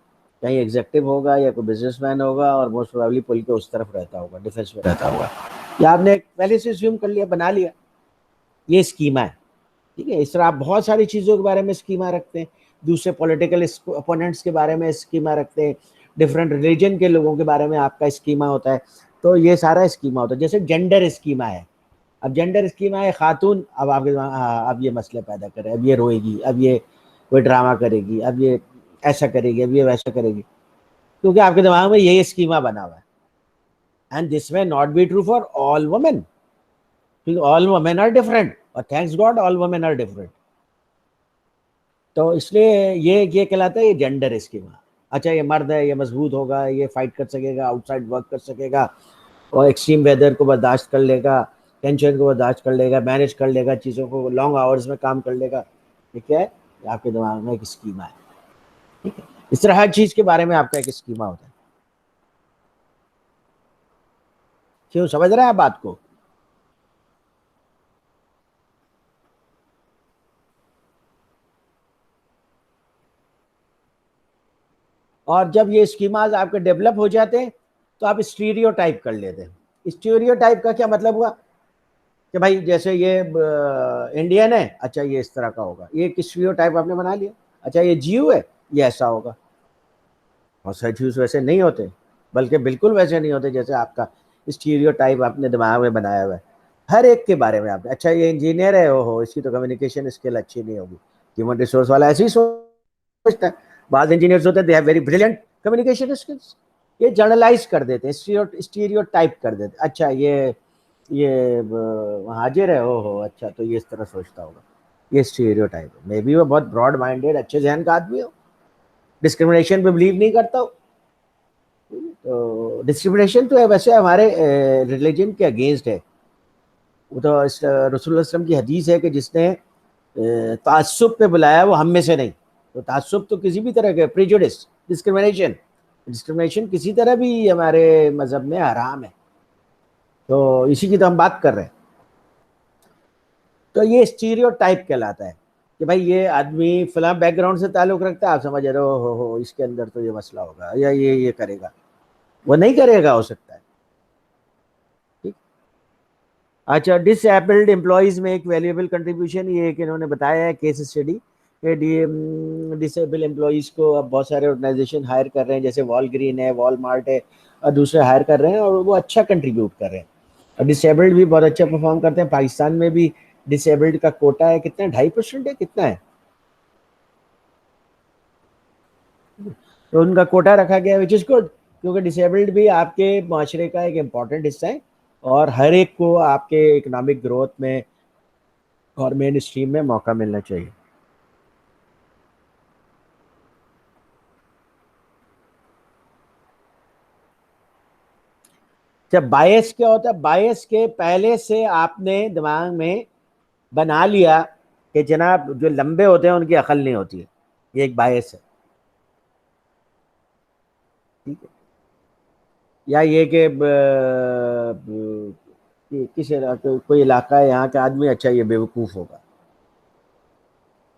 कहीं एग्जेक्टिव होगा या कोई बिजनेसमैन होगा, और मोस्ट प्रोबेबली पुल के उस तरफ रहता होगा, डिफेंस में रहता होगा। या आपने पहले से स्यूम कर लिया, बना लिया, ये स्कीमा है। ठीक है, इस तरह आप बहुत सारी चीज़ों के बारे में स्कीमा रखते हैं, दूसरे पॉलिटिकल अपोनेंट्स के बारे में स्कीमा रखते हैं, डिफरेंट रिलीजन के लोगों के बारे में आपका स्कीमा होता है। तो ये सारा स्कीमा होता है। जैसे जेंडर स्कीमा है, अब जेंडर स्कीमा है खातून, अब आपके दिमाग हाँ अब ये मसले पैदा करे, अब ये रोएगी, अब ये कोई ड्रामा करेगी, अब ये ऐसा करेगी, अब ये वैसा करेगी, क्योंकि आपके दिमाग में यही स्कीमा बना हुआ है। And this may not be true for all women, क्योंकि ऑल वुमेन आर डिफरेंट, और thanks god all women are different. तो इसलिए ये कहलाता है ये जेंडर स्कीमा। अच्छा ये मर्द है, ये मजबूत होगा, ये फाइट कर सकेगा, आउटसाइड वर्क कर सकेगा, और एक्सट्रीम वेदर को बर्दाश्त कर लेगा, टेंशन को बर्दाश्त कर लेगा, मैनेज कर लेगा चीज़ों को, लॉन्ग आवर्स में काम कर लेगा। ठीक है, ये आपके दिमाग में एक स्कीमा है। ठीक है, इस तरह हर चीज़ के बारे में आपका एक स्कीमा होता है। क्यों, समझ रहे हैं आप बात को? और जब ये स्कीमाज आपके डेवलप हो जाते हैं तो आप स्टीरियोटाइप कर लेते हैं। स्टीरियोटाइप का क्या मतलब हुआ कि भाई जैसे ये इंडियन है, अच्छा ये इस तरह का होगा, ये एक स्टीरियोटाइप आपने बना लिया। अच्छा ये जीव है, ये ऐसा होगा। और सच जीव वैसे नहीं होते, बल्कि बिल्कुल वैसे नहीं होते जैसे आपका स्टीरियोटाइप आपने दिमाग में बनाया हुआ है हर एक के बारे में आपने। अच्छा ये इंजीनियर है, ओहो इसकी तो कम्युनिकेशन स्किल अच्छी नहीं होगी, ह्यूमन रिसोर्स वाला ऐसे ही सोचता है। बाद इंजीनियर्स होते हैं, they have very brilliant communication skills. ये जर्नलाइज कर देते हैं, स्टीरियोटाइप कर देते हैं। अच्छा ये हाजिर है, ओहो अच्छा तो ये इस तरह सोचता होगा, ये स्टीरियोटाइप है। मे बी वो बहुत ब्रॉड माइंडेड अच्छे जहन का आदमी हो, डिस्क्रिमिनेशन पे बिलीव नहीं करता हो। तो डिस्क्रिमिनेशन तो है वैसे हमारे रिलीजन के अगेंस्ट है। वो तो रसूलुल्लाह वसल्लम की हदीस है कि जिसने तासुब पे बुलाया वो हम में से नहीं। तो तासुब तो किसी भी तरह के प्रेजुडिस, डिस्क्रिमिनेशन किसी तरह भी हमारे मजहब में हराम है। तो इसी की तो हम बात कर रहे हैं। तो ये स्टीरियोटाइप कहलाता है कि भाई ये आदमी फला बैकग्राउंड से ताल्लुक रखता है, आप समझ रहे हो इसके अंदर तो ये मसला होगा, या ये करेगा, वो नहीं करेगा, हो सकता है। ठीक। अच्छा डिसएबल्ड एम्प्लॉयज में एक वैल्यूएबल कंट्रीब्यूशन, ये एक इन्होंने बताया है केस स्टडी। डिसेबल एम्प्लॉयज़ को अब बहुत सारे ऑर्गेनाइजेशन हायर कर रहे हैं, जैसे वॉलग्रीन है, वॉलमार्ट है, और दूसरे हायर कर रहे हैं, और वो अच्छा कंट्रीब्यूट कर रहे हैं। और डिसेबल्ड भी बहुत अच्छा परफॉर्म करते हैं। पाकिस्तान में भी डिसेबल्ड का कोटा है, कितना 2.5% है, कितना है, तो उनका कोटा रखा गया है, विच इज़ गुड, क्योंकि डिसेबल्ड भी आपके माशरे का एक इम्पॉर्टेंट हिस्सा है, और हर एक को आपके इकोनॉमिक ग्रोथ में और मेन स्ट्रीम में मौका मिलना चाहिए। जब बायस क्या होता है, बायस के पहले से आपने दिमाग में बना लिया कि जनाब जो लंबे होते हैं उनकी अकल नहीं होती है, ये एक बायस है। ठीक है, या ये कि किस कोई इलाका है यहाँ का आदमी, अच्छा ये बेवकूफ़ होगा,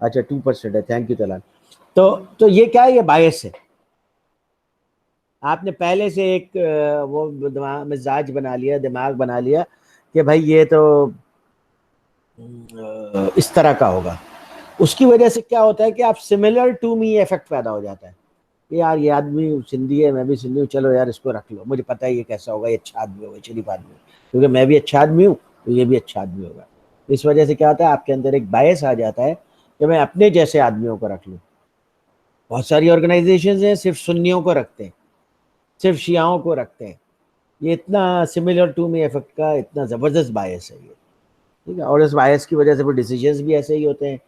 अच्छा 2% है, थैंक यू तलान। तो ये क्या है, ये बायस है। आपने पहले से एक वो दिमाग मिजाज बना लिया, दिमाग बना लिया कि भाई ये तो इस तरह का होगा। उसकी वजह से क्या होता है कि आप सिमिलर टू मी इफेक्ट पैदा हो जाता है कि यार ये आदमी सिंधी है, मैं भी सिंधी हूँ, चलो यार इसको रख लो, मुझे पता है ये कैसा होगा, ये अच्छा आदमी होगा, शरीफ आदमी, क्योंकि मैं भी अच्छा आदमी हूँ तो ये भी अच्छा आदमी होगा। इस वजह से क्या होता है, आपके अंदर एक बायस आ जाता है कि मैं अपने जैसे आदमियों को रख लूँ। बहुत सारी ऑर्गेनाइजेशन हैं सिर्फ सुन्नियों को रखते हैं, सिर्फ शियाओं को रखते हैं। ये इतना सिमिलर टू मी इफेक्ट का इतना ज़बरदस्त बायस है ये। ठीक है, और इस बायस की वजह से फिर डिसीजंस भी ऐसे ही होते हैं,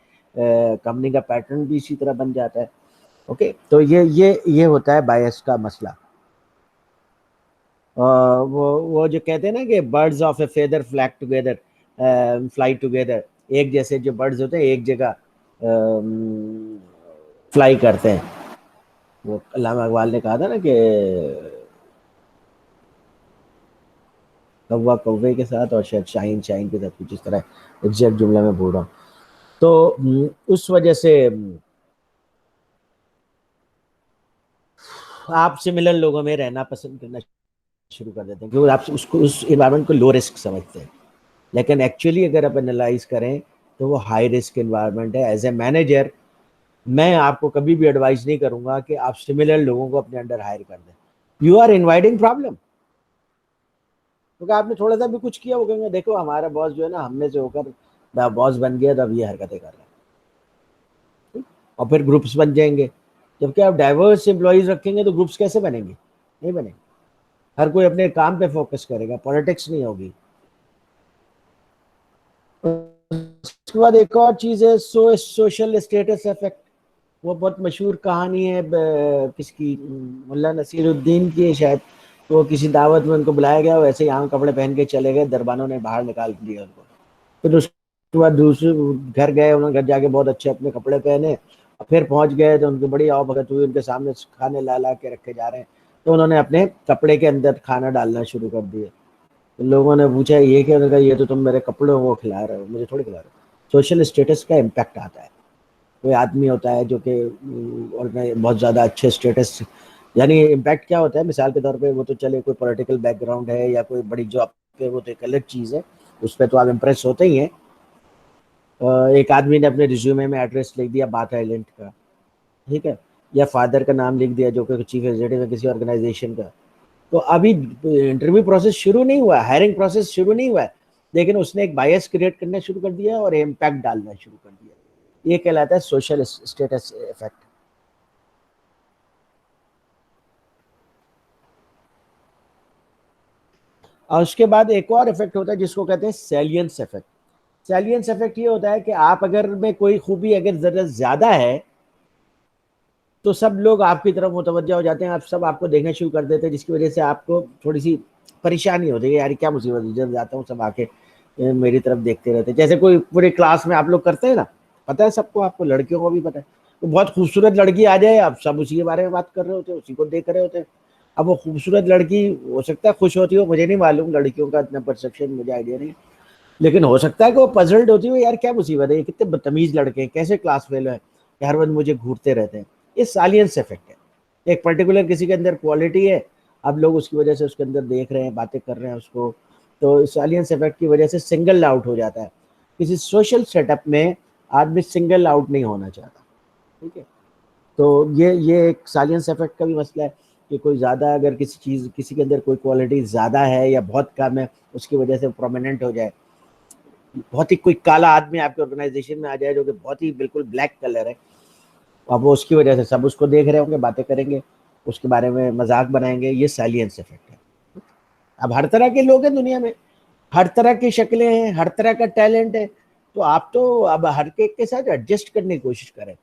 कंपनी का पैटर्न भी इसी तरह बन जाता है। ओके, तो ये होता है बायस का मसला। वो जो कहते हैं ना कि birds of A feather flag together, fly together, एक जैसे जो बर्ड्स होते हैं एक जगह फ्लाई करते हैं। वो अल्लामा इकबाल ने कहा था ना कि कौवा कौवे के साथ और शायद शाहीन शाहीन के साथ, कुछ इस तरह एग्जैक्ट जुमला में बोल रहा हूँ। तो उस वजह से आप सिमिलर लोगों में रहना पसंद करना शुरू कर देते हैं, क्योंकि आप उसको उस इन्वायरमेंट को लो रिस्क समझते हैं। लेकिन एक्चुअली अगर आप एनालाइज करें तो वो हाई रिस्क इन्वायरमेंट है। एज ए मैनेजर मैं आपको कभी भी एडवाइस नहीं करूंगा कि आप सिमिलर लोगों को अपने अंडर हायर कर दें। You are inviting problem. क्योंकि आपने थोड़ा सा भी कुछ किया, वो कहेंगे देखो हमारा बॉस जो है ना, हम में से होकर बॉस बन गया, तब ये हरकतें कर रहा है। और फिर ग्रुप्स बन जाएंगे। जबकि आप डाइवर्स एम्प्लॉयज रखेंगे तो ग्रुप्स कैसे बनेंगे? नहीं बनेंगे। हर कोई अपने काम पे फोकस करेगा, पॉलिटिक्स नहीं होगी। उसके बाद एक और चीज है सोशल स्टेटस इफेक्ट। वो बहुत मशहूर कहानी है किसकी, मुल्ला नसीरुद्दीन की है शायद। तो किसी दावत में उनको बुलाया गया, वैसे ही आम कपड़े पहन के चले गए, दरबानों ने बाहर निकाल दिया उनको। फिर उसके बाद दूसरे घर गए, उन्होंने घर जाके बहुत अच्छे अपने कपड़े पहने, और फिर पहुंच गए तो उनको बड़ी आवभगत हुई, उनके सामने खाने ला ला के रखे जा रहे हैं। तो उन्होंने अपने कपड़े के अंदर खाना डालना शुरू कर दिया। तो लोगों ने पूछा ये क्या? उन्होंने कहा ये तो तुम मेरे कपड़ों को खिला रहे हो, मुझे थोड़ी खिला रहे हो। सोशल स्टेटस का इम्पैक्ट आता है। कोई आदमी होता है जो कि और बहुत ज़्यादा अच्छे स्टेटस, यानी इम्पैक्ट क्या होता है, मिसाल के तौर पे वो तो चले कोई पॉलिटिकल बैकग्राउंड है या कोई बड़ी जॉब पे, वो तो एक अलग चीज़ है, उस पर तो आप इम्प्रेस होते ही हैं। एक आदमी ने अपने रिज्यूमे में एड्रेस लिख दिया बाथ आइलैंड का, ठीक है, या फादर का नाम लिख दिया जो कि चीफ एग्जीक्यूटिव है किसी ऑर्गेनाइजेशन का। तो अभी इंटरव्यू प्रोसेस शुरू नहीं हुआ, हायरिंग प्रोसेस शुरू नहीं हुआ है, लेकिन उसने एक बायस क्रिएट करना शुरू कर दिया और इम्पैक्ट डालना शुरू कर दिया। ये कहलाता है सोशल स्टेटस इफेक्ट। और उसके बाद एक और इफेक्ट होता है जिसको कहते हैं सैलियंस इफेक्ट। सैलियंस इफेक्ट ये होता है कि आप अगर में कोई खूबी अगर जरा ज्यादा है तो सब लोग आपकी तरफ मुतवज्जा हो जाते हैं, आप सब आपको देखना शुरू कर देते हैं, जिसकी वजह से आपको थोड़ी सी परेशानी होती है, यार क्या मुसीबत है, जब जाता हूँ सब आके मेरी तरफ देखते रहते हैं। जैसे कोई पूरे क्लास में आप लोग करते हैं ना, पता है सबको, आपको लड़कियों को भी पता है, तो बहुत खूबसूरत लड़की आ जाए, आप सब उसी के बारे में बात कर रहे होते हैं, उसी को देख रहे होते हैं। अब वो खूबसूरत लड़की हो सकता है खुश होती हो, मुझे नहीं मालूम, लड़कियों का इतना परसेप्शन मुझे आइडिया नहीं, लेकिन हो सकता है कि वो पजल्ड होती हो, यार क्या मुसीबत है, ये कितने बदतमीज लड़के हैं, कैसे क्लास फेल है, हर वक्त मुझे घूरते रहते हैं। ये सालियंस इफेक्ट है। एक पर्टिकुलर किसी के अंदर क्वालिटी है, अब लोग उसकी वजह से उसके अंदर देख रहे हैं, बातें कर रहे हैं उसको, तो सालियंस इफेक्ट की वजह से सिंगल आउट हो जाता है। किसी सोशल सेटअप में आदमी सिंगल आउट नहीं होना चाहता, ठीक है। तो ये एक सालियंस इफेक्ट का भी मसला है कि कोई ज़्यादा अगर किसी चीज़, किसी के अंदर कोई क्वालिटी ज़्यादा है या बहुत कम है, उसकी वजह से प्रोमिनेंट हो जाए। बहुत ही कोई काला आदमी आपके ऑर्गेनाइजेशन में आ जाए जो कि बहुत ही बिल्कुल ब्लैक कलर है, अब वो उसकी वजह से सब उसको देख रहे होंगे, बातें करेंगे, उसके बारे में मजाक बनाएंगे, ये साइलियंस इफेक्ट है। अब हर तरह के लोग हैं दुनिया में, हर तरह की शक्लें हैं, हर तरह का टैलेंट है, तो आप तो अब हर एक के साथ एडजस्ट करने की कोशिश करें,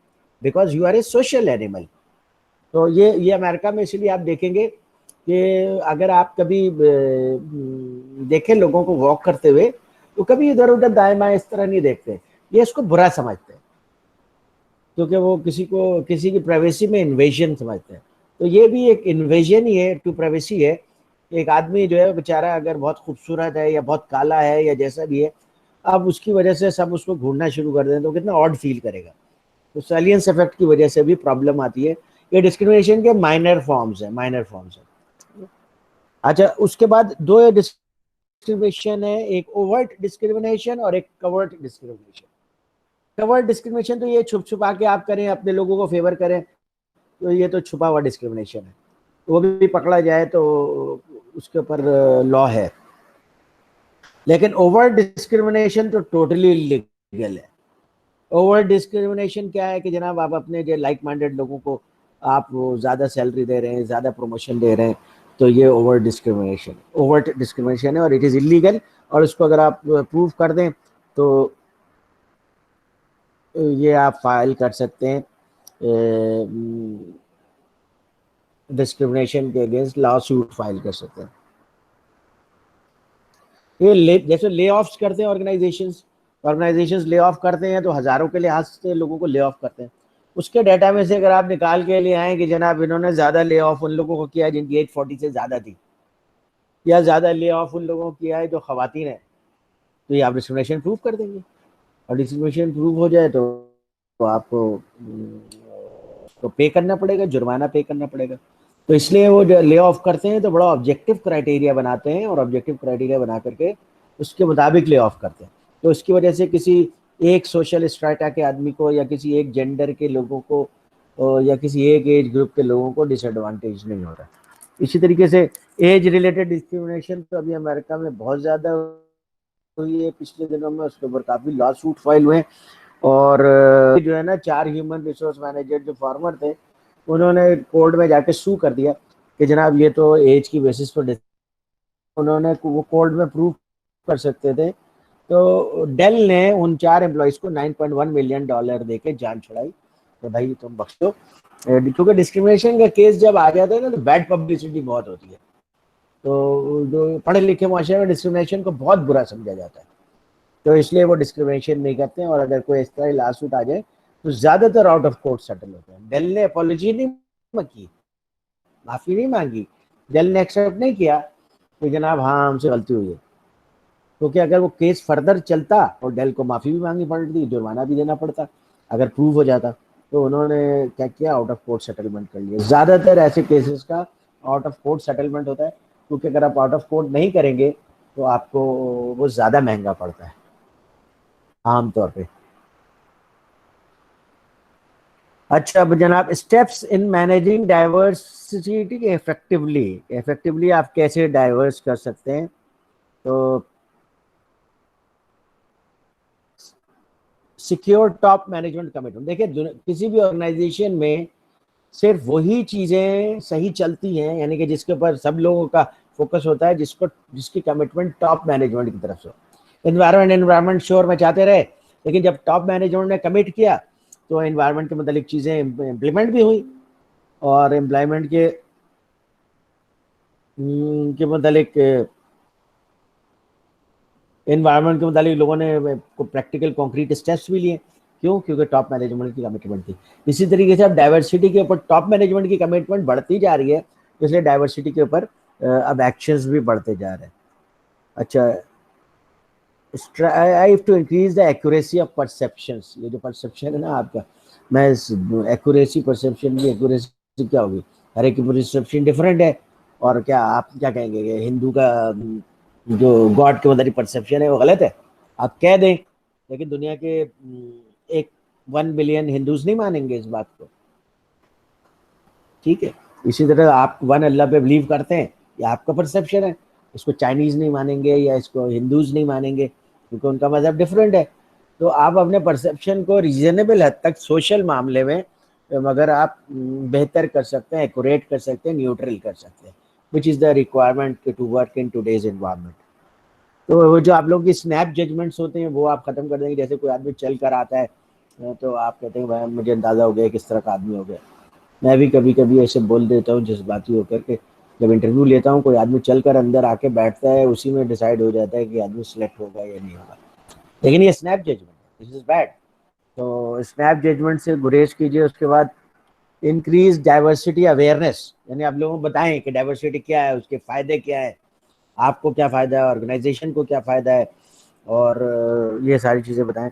because you are a social animal. तो ये अमेरिका में इसलिए आप देखेंगे कि अगर आप कभी देखें लोगों को वॉक करते हुए, तो कभी इधर उधर दाएं बाएं इस तरह नहीं देखते, ये इसको बुरा समझते हैं, क्योंकि वो किसी की प्राइवेसी में इन्वेजन समझते हैं। तो ये भी एक इन्वेजन ही है टू प्राइवेसी है। एक आदमी जो है बेचारा अगर बहुत खूबसूरत है या बहुत काला है या जैसा भी है, अब उसकी वजह से सब उसको घूरना शुरू कर दें तो कितना ऑड फील करेगा। तो सैलियंस इफेक्ट की वजह से भी प्रॉब्लम आती है। ये डिस्क्रिमिनेशन के माइनर फॉर्म्स है। अच्छा, उसके बाद दो डिस्क्रिमिनेशन है, एक ओवर्ट डिस्क्रिमिनेशन और एक कवर्ट डिस्क्रिमिनेशन। कवर्ट डिस्क्रिमिनेशन तो ये छुप छुपा के आप करें, अपने लोगों को फेवर करें, तो ये तो छुपा हुआ डिस्क्रिमिनेशन है, वो भी पकड़ा जाए तो उसके ऊपर लॉ है। लेकिन ओवर डिस्क्रिमिनेशन तो टोटली लीगल है। ओवर डिस्क्रिमिनेशन क्या है कि जनाब आप अपने जो लाइक माइंडेड लोगों को आप ज़्यादा सैलरी दे रहे हैं, ज़्यादा प्रमोशन दे रहे हैं, तो ये ओवर डिस्क्रिमिनेशन है और इट इज़ इलीगल। और इसको अगर आप प्रूव कर दें तो ये आप फाइल कर सकते हैं डिस्क्रिमिनेशन के अगेंस्ट लॉ सूट फाइल कर सकते हैं। ये जैसे ले ऑफ्स करते हैं ऑर्गेनाइजेशंस ले ऑफ करते हैं तो हज़ारों के लिहाज से लोगों को ले ऑफ करते हैं। उसके डाटा में से अगर आप निकाल के ले आए कि जनाब इन्होंने ज़्यादा ले ऑफ उन लोगों को किया है जिनकी एज 40 से ज़्यादा थी, या ज़्यादा ले ऑफ उन लोगों को किया है जो ख़वातीन है, तो ये आप डिस्क्रिमिनेशन प्रूव कर देंगे। और डिस्क्रिमिनेशन प्रूव हो जाए तो आपको तो पे करना पड़ेगा, जुर्माना पे करना पड़ेगा। तो इसलिए वो जो ले ऑफ करते हैं तो बड़ा ऑब्जेक्टिव क्राइटेरिया बनाते हैं और ऑब्जेक्टिव क्राइटेरिया बना करके उसके मुताबिक ले ऑफ करते हैं। तो इसकी वजह से किसी एक सोशल स्ट्राटा के आदमी को या किसी एक जेंडर के लोगों को या किसी एक एज ग्रुप के लोगों को डिसएडवांटेज नहीं हो रहा। इसी तरीके से एज रिलेटेड डिस्क्रिमिनेशन तो अभी अमेरिका में बहुत ज़्यादा हुई है पिछले दिनों में, उसके ऊपर काफ़ी लॉ सूट फाइल हुए। और जो है ना 4 ह्यूमन रिसोर्स मैनेजर जो फॉर्मर थे, उन्होंने कोर्ट में जाके सू कर दिया कि जनाब ये तो एज की बेसिस पर उन्होंने वो कोर्ट में प्रूव कर सकते थे। तो डेल ने उन 4 एम्प्लॉयज़ को $9.1 मिलियन देके जान छुड़ाई। तो भाई तुम बख्श दो, क्योंकि डिस्क्रिमिनेशन का केस जब आ जाता है ना तो बैड पब्लिसिटी बहुत होती है। तो जो पढ़े लिखे माशरे में डिस्क्रिमिनेशन को बहुत बुरा समझा जाता है, तो इसलिए वो डिस्क्रिमिनेशन नहीं करते हैं। और अगर कोई इस तरह लास्ट सूट आ जाए तो ज़्यादातर आउट ऑफ कोर्ट सेटल होते हैं। डेल ने अपॉलॉजी नहीं की, माफ़ी नहीं मांगी, डेल ने एक्सेप्ट नहीं किया कि जनाब हाँ हमसे गलती हुई है, क्योंकि अगर वो केस फर्दर चलता और डेल को माफ़ी भी मांगनी पड़ती, जुर्माना भी देना पड़ता अगर प्रूव हो जाता। तो उन्होंने क्या किया, आउट ऑफ कोर्ट सेटलमेंट कर लिया। ज़्यादातर ऐसे केसेस का आउट ऑफ कोर्ट सेटलमेंट होता है, क्योंकि अगर आप आउट ऑफ कोर्ट नहीं करेंगे तो आपको वो ज़्यादा महंगा पड़ता है आमतौर पे। अच्छा, अब जनाब steps in managing diversity effectively आप कैसे डाइवर्स कर सकते हैं। तो सिक्योर टॉप मैनेजमेंट कमिटमेंट। देखिए किसी भी ऑर्गेनाइजेशन में सिर्फ वही चीजें सही चलती हैं, यानी कि जिसके ऊपर सब लोगों का फोकस होता है, जिसकी कमिटमेंट टॉप मैनेजमेंट की तरफ से हो। एनवायरमेंट श्योर में चाहते रहे, लेकिन जब टॉप मैनेजमेंट ने कमिट किया तो एनवायरमेंट के मतलब चीजें इम्प्लीमेंट भी हुई। और एम्प्लॉयमेंट के मतलब एनवायरमेंट के मुताबिक लोगों ने प्रैक्टिकल कॉन्क्रीट स्टेप्स भी लिए। क्यों? क्योंकि टॉप मैनेजमेंट की कमिटमेंट थी। इसी तरीके से अब डाइवर्सिटी के ऊपर टॉप मैनेजमेंट की कमिटमेंट बढ़ती जा रही है, इसलिए डाइवर्सिटी के ऊपर अब एक्शंस भी बढ़ते जा रहे हैं। अच्छा, strive to increase the accuracy of perceptions. ये जो परसेप्शन है ना आपका, मैं एक्यूरेसी परसेप्शन की एक्यूरेसी क्या होगी, हर एक की परसेप्शन डिफरेंट है। और क्या आप क्या कहेंगे कि हिंदू का जो गॉड के मतलब परसेप्शन है वो गलत है, आप कह दें, लेकिन दुनिया के एक 1 बिलियन हिंदूज नहीं मानेंगे इस बात को। ठीक है, इसी तरह आप 1 अल्लाह पे बिलीव करते हैं, ये आपका परसेप्शन है, इसको चाइनीज नहीं मानेंगे या इसको हिंदूज नहीं मानेंगे, क्योंकि उनका मजहब डिफरेंट है। तो आप अपने परसेप्शन को रीजनेबल हद तक सोशल मामले में मगर आप बेहतर कर सकते हैं, एक्यूरेट कर सकते हैं, न्यूट्रल कर सकते हैं, which is the requirement to work in today's environment. तो वो जो आप लोगों की स्नैप जजमेंट्स होते हैं वो आप खत्म कर देंगे। जैसे कोई आदमी चल कर आता है तो आप कहते हैं भाई मुझे अंदाजा हो गया किस तरह का आदमी हो गया। मैं भी कभी कभी ऐसे बोल देता हूँ जज्बाती होकर के, जब इंटरव्यू लेता हूँ कोई आदमी चल कर अंदर आके बैठता है, उसी में डिसाइड हो जाता है कि आदमी सिलेक्ट होगा या नहीं होगा। लेकिन ये snap judgement, this is bad. तो स्नैप जजमेंट से गुरेज कीजिए। उसके बाद इंक्रीज डाइवर्सिटी अवेयरनेस, यानी आप लोगों को बताएं कि डाइवर्सिटी क्या है, उसके फायदे क्या है, आपको क्या फ़ायदा है, ऑर्गेनाइजेशन को क्या फ़ायदा है, और ये सारी चीज़ें बताएं।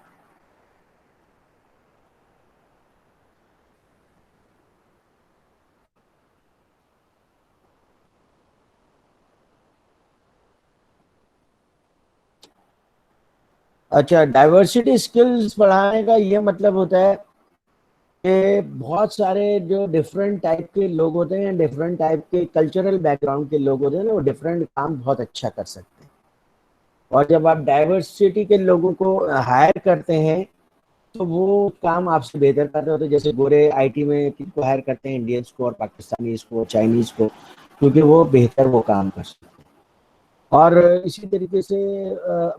अच्छा, डाइवर्सिटी स्किल्स बढ़ाने का ये मतलब होता है कि बहुत सारे जो डिफरेंट टाइप के लोग होते हैं, डिफरेंट टाइप के कल्चरल बैकग्राउंड के लोग होते हैं ना, वो डिफरेंट काम बहुत अच्छा कर सकते हैं। और जब आप डाइवर्सिटी के लोगों को हायर करते हैं तो वो काम आपसे बेहतर कर रहे होते हैं। जैसे गोरे आईटी में किनको हायर करते हैं, इंडियंस को और पाकिस्तानीज को, चाइनीज को, क्योंकि वो बेहतर वो काम कर सकते हैं। और इसी तरीके से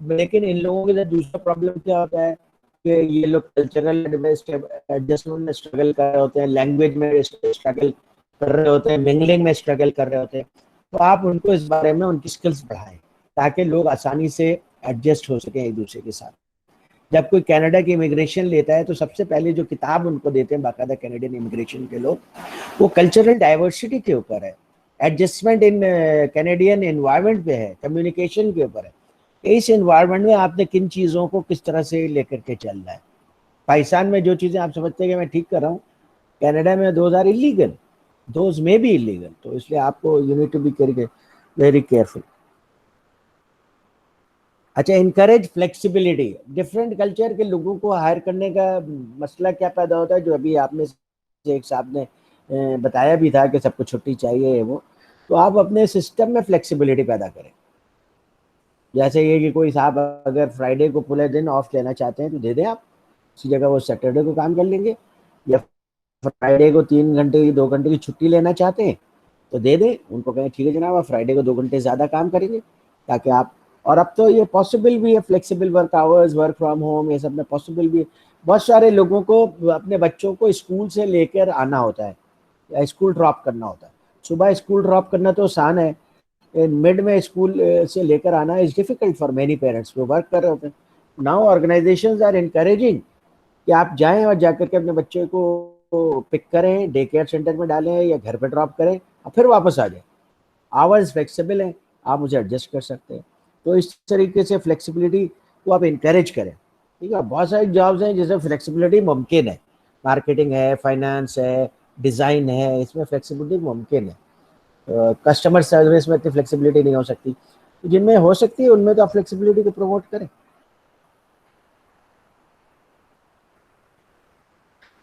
लेकिन इन लोगों के लिए दूसरा प्रॉब्लम क्या होता है कि ये लोग कल्चरल एडजस्टमेंट में स्ट्रगल कर रहे होते हैं, लैंग्वेज में स्ट्रगल कर रहे होते हैं, मिंगलिंग में स्ट्रगल कर रहे होते हैं। तो आप उनको इस बारे में उनकी स्किल्स बढ़ाएं ताकि लोग आसानी से एडजस्ट हो सकें एक दूसरे के साथ। जब कोई कनाडा की इमिग्रेशन लेता है तो सबसे पहले जो किताब उनको देते हैं बाकायदा कैनेडियन इमिग्रेशन के लोग, वो कल्चरल डाइवर्सिटी के ऊपर है, एडजस्टमेंट इन कैनेडियन एनवायरनमेंट पे है, कम्युनिकेशन के ऊपर है। इस एनवायरनमेंट में आपने किन चीज़ों को किस तरह से लेकर के चलना है। पाकिस्तान में जो चीज़ें आप समझते हैं कि मैं ठीक कर रहा हूँ, कनाडा में those are illegal, those may be illegal. तो इसलिए आपको you need to be very careful. अच्छा, इनकरेज फ्लेक्सिबिलिटी। डिफरेंट कल्चर के लोगों को हायर करने का मसला क्या पैदा होता है, जो अभी आप में से एक साहब ने बताया भी था कि सबको छुट्टी चाहिए है वो। तो आप अपने सिस्टम में फ्लेक्सिबिलिटी पैदा करें। जैसे ये कि कोई साहब अगर फ्राइडे को पूरे दिन ऑफ लेना चाहते हैं तो दे दें आप, उसी जगह वो सैटरडे को काम कर लेंगे। या फ्राइडे को 3 घंटे की 2 घंटे की छुट्टी लेना चाहते हैं तो दे दें, उनको कहें ठीक है जनाब आप फ्राइडे को 2 घंटे ज़्यादा काम करेंगे ताकि आप, और अब तो ये पॉसिबल भी है, flexible work hours, work from home, ये सब में पॉसिबल भी है। बहुत सारे लोगों को अपने बच्चों को स्कूल से लेकर आना होता है या स्कूल ड्रॉप करना होता है। सुबह स्कूल ड्रॉप करना तो आसान है, मिड में स्कूल से लेकर आना is difficult for many parents वो वर्क कर रहे होते हैं। नाउ ऑर्गेनाइजेशंस आर इनकरेजिंग कि आप जाएं और जाकर के अपने बच्चे को पिक करें, डे केयर सेंटर में डालें या घर पे ड्रॉप करें और फिर वापस आ जाएं। आवर्स फ्लेक्सिबल हैं, आप उसे एडजस्ट कर सकते हैं। तो इस तरीके से फ्लेक्सिबिलिटी को आप इनकरेज करें। ठीक है, बहुत सारी जॉब्स हैं जिसमें फ्लेक्सिबिलिटी मुमकिन है, मार्केटिंग है, फाइनेंस है, डिज़ाइन है, इसमें फ्लेक्सिबिलिटी मुमकिन है। कस्टमर सर्विस में इतनी फ्लेक्सिबिलिटी नहीं हो सकती, तो जिनमें हो सकती है उनमें तो आप फ्लेक्सिबिलिटी को प्रमोट करें।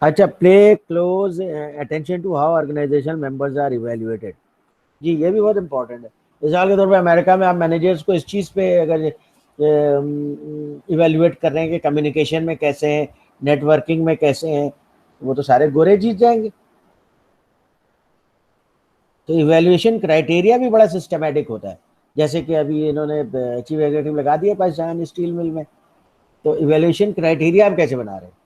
अच्छा, play close attention to how organisation members are evaluated. जी ये भी बहुत इंपॉर्टेंट है। मिसाल के तौर पे अमेरिका में आप मैनेजर्स को इस चीज़ पे अगर इवेल्युएट कर रहे हैं कि कम्युनिकेशन में कैसे हैं, नेटवर्किंग में कैसे हैं, वो तो सारे गोरे जीत जाएंगे। तो इवेल्युएशन क्राइटेरिया भी बड़ा सिस्टमेटिक होता है। जैसे कि अभी इन्होंने चीफ एग्जीक्यूटिव लगा दिया पाकिस्तान स्टील मिल में, तो इवेल्युएशन क्राइटेरिया आप कैसे बना रहे हैं,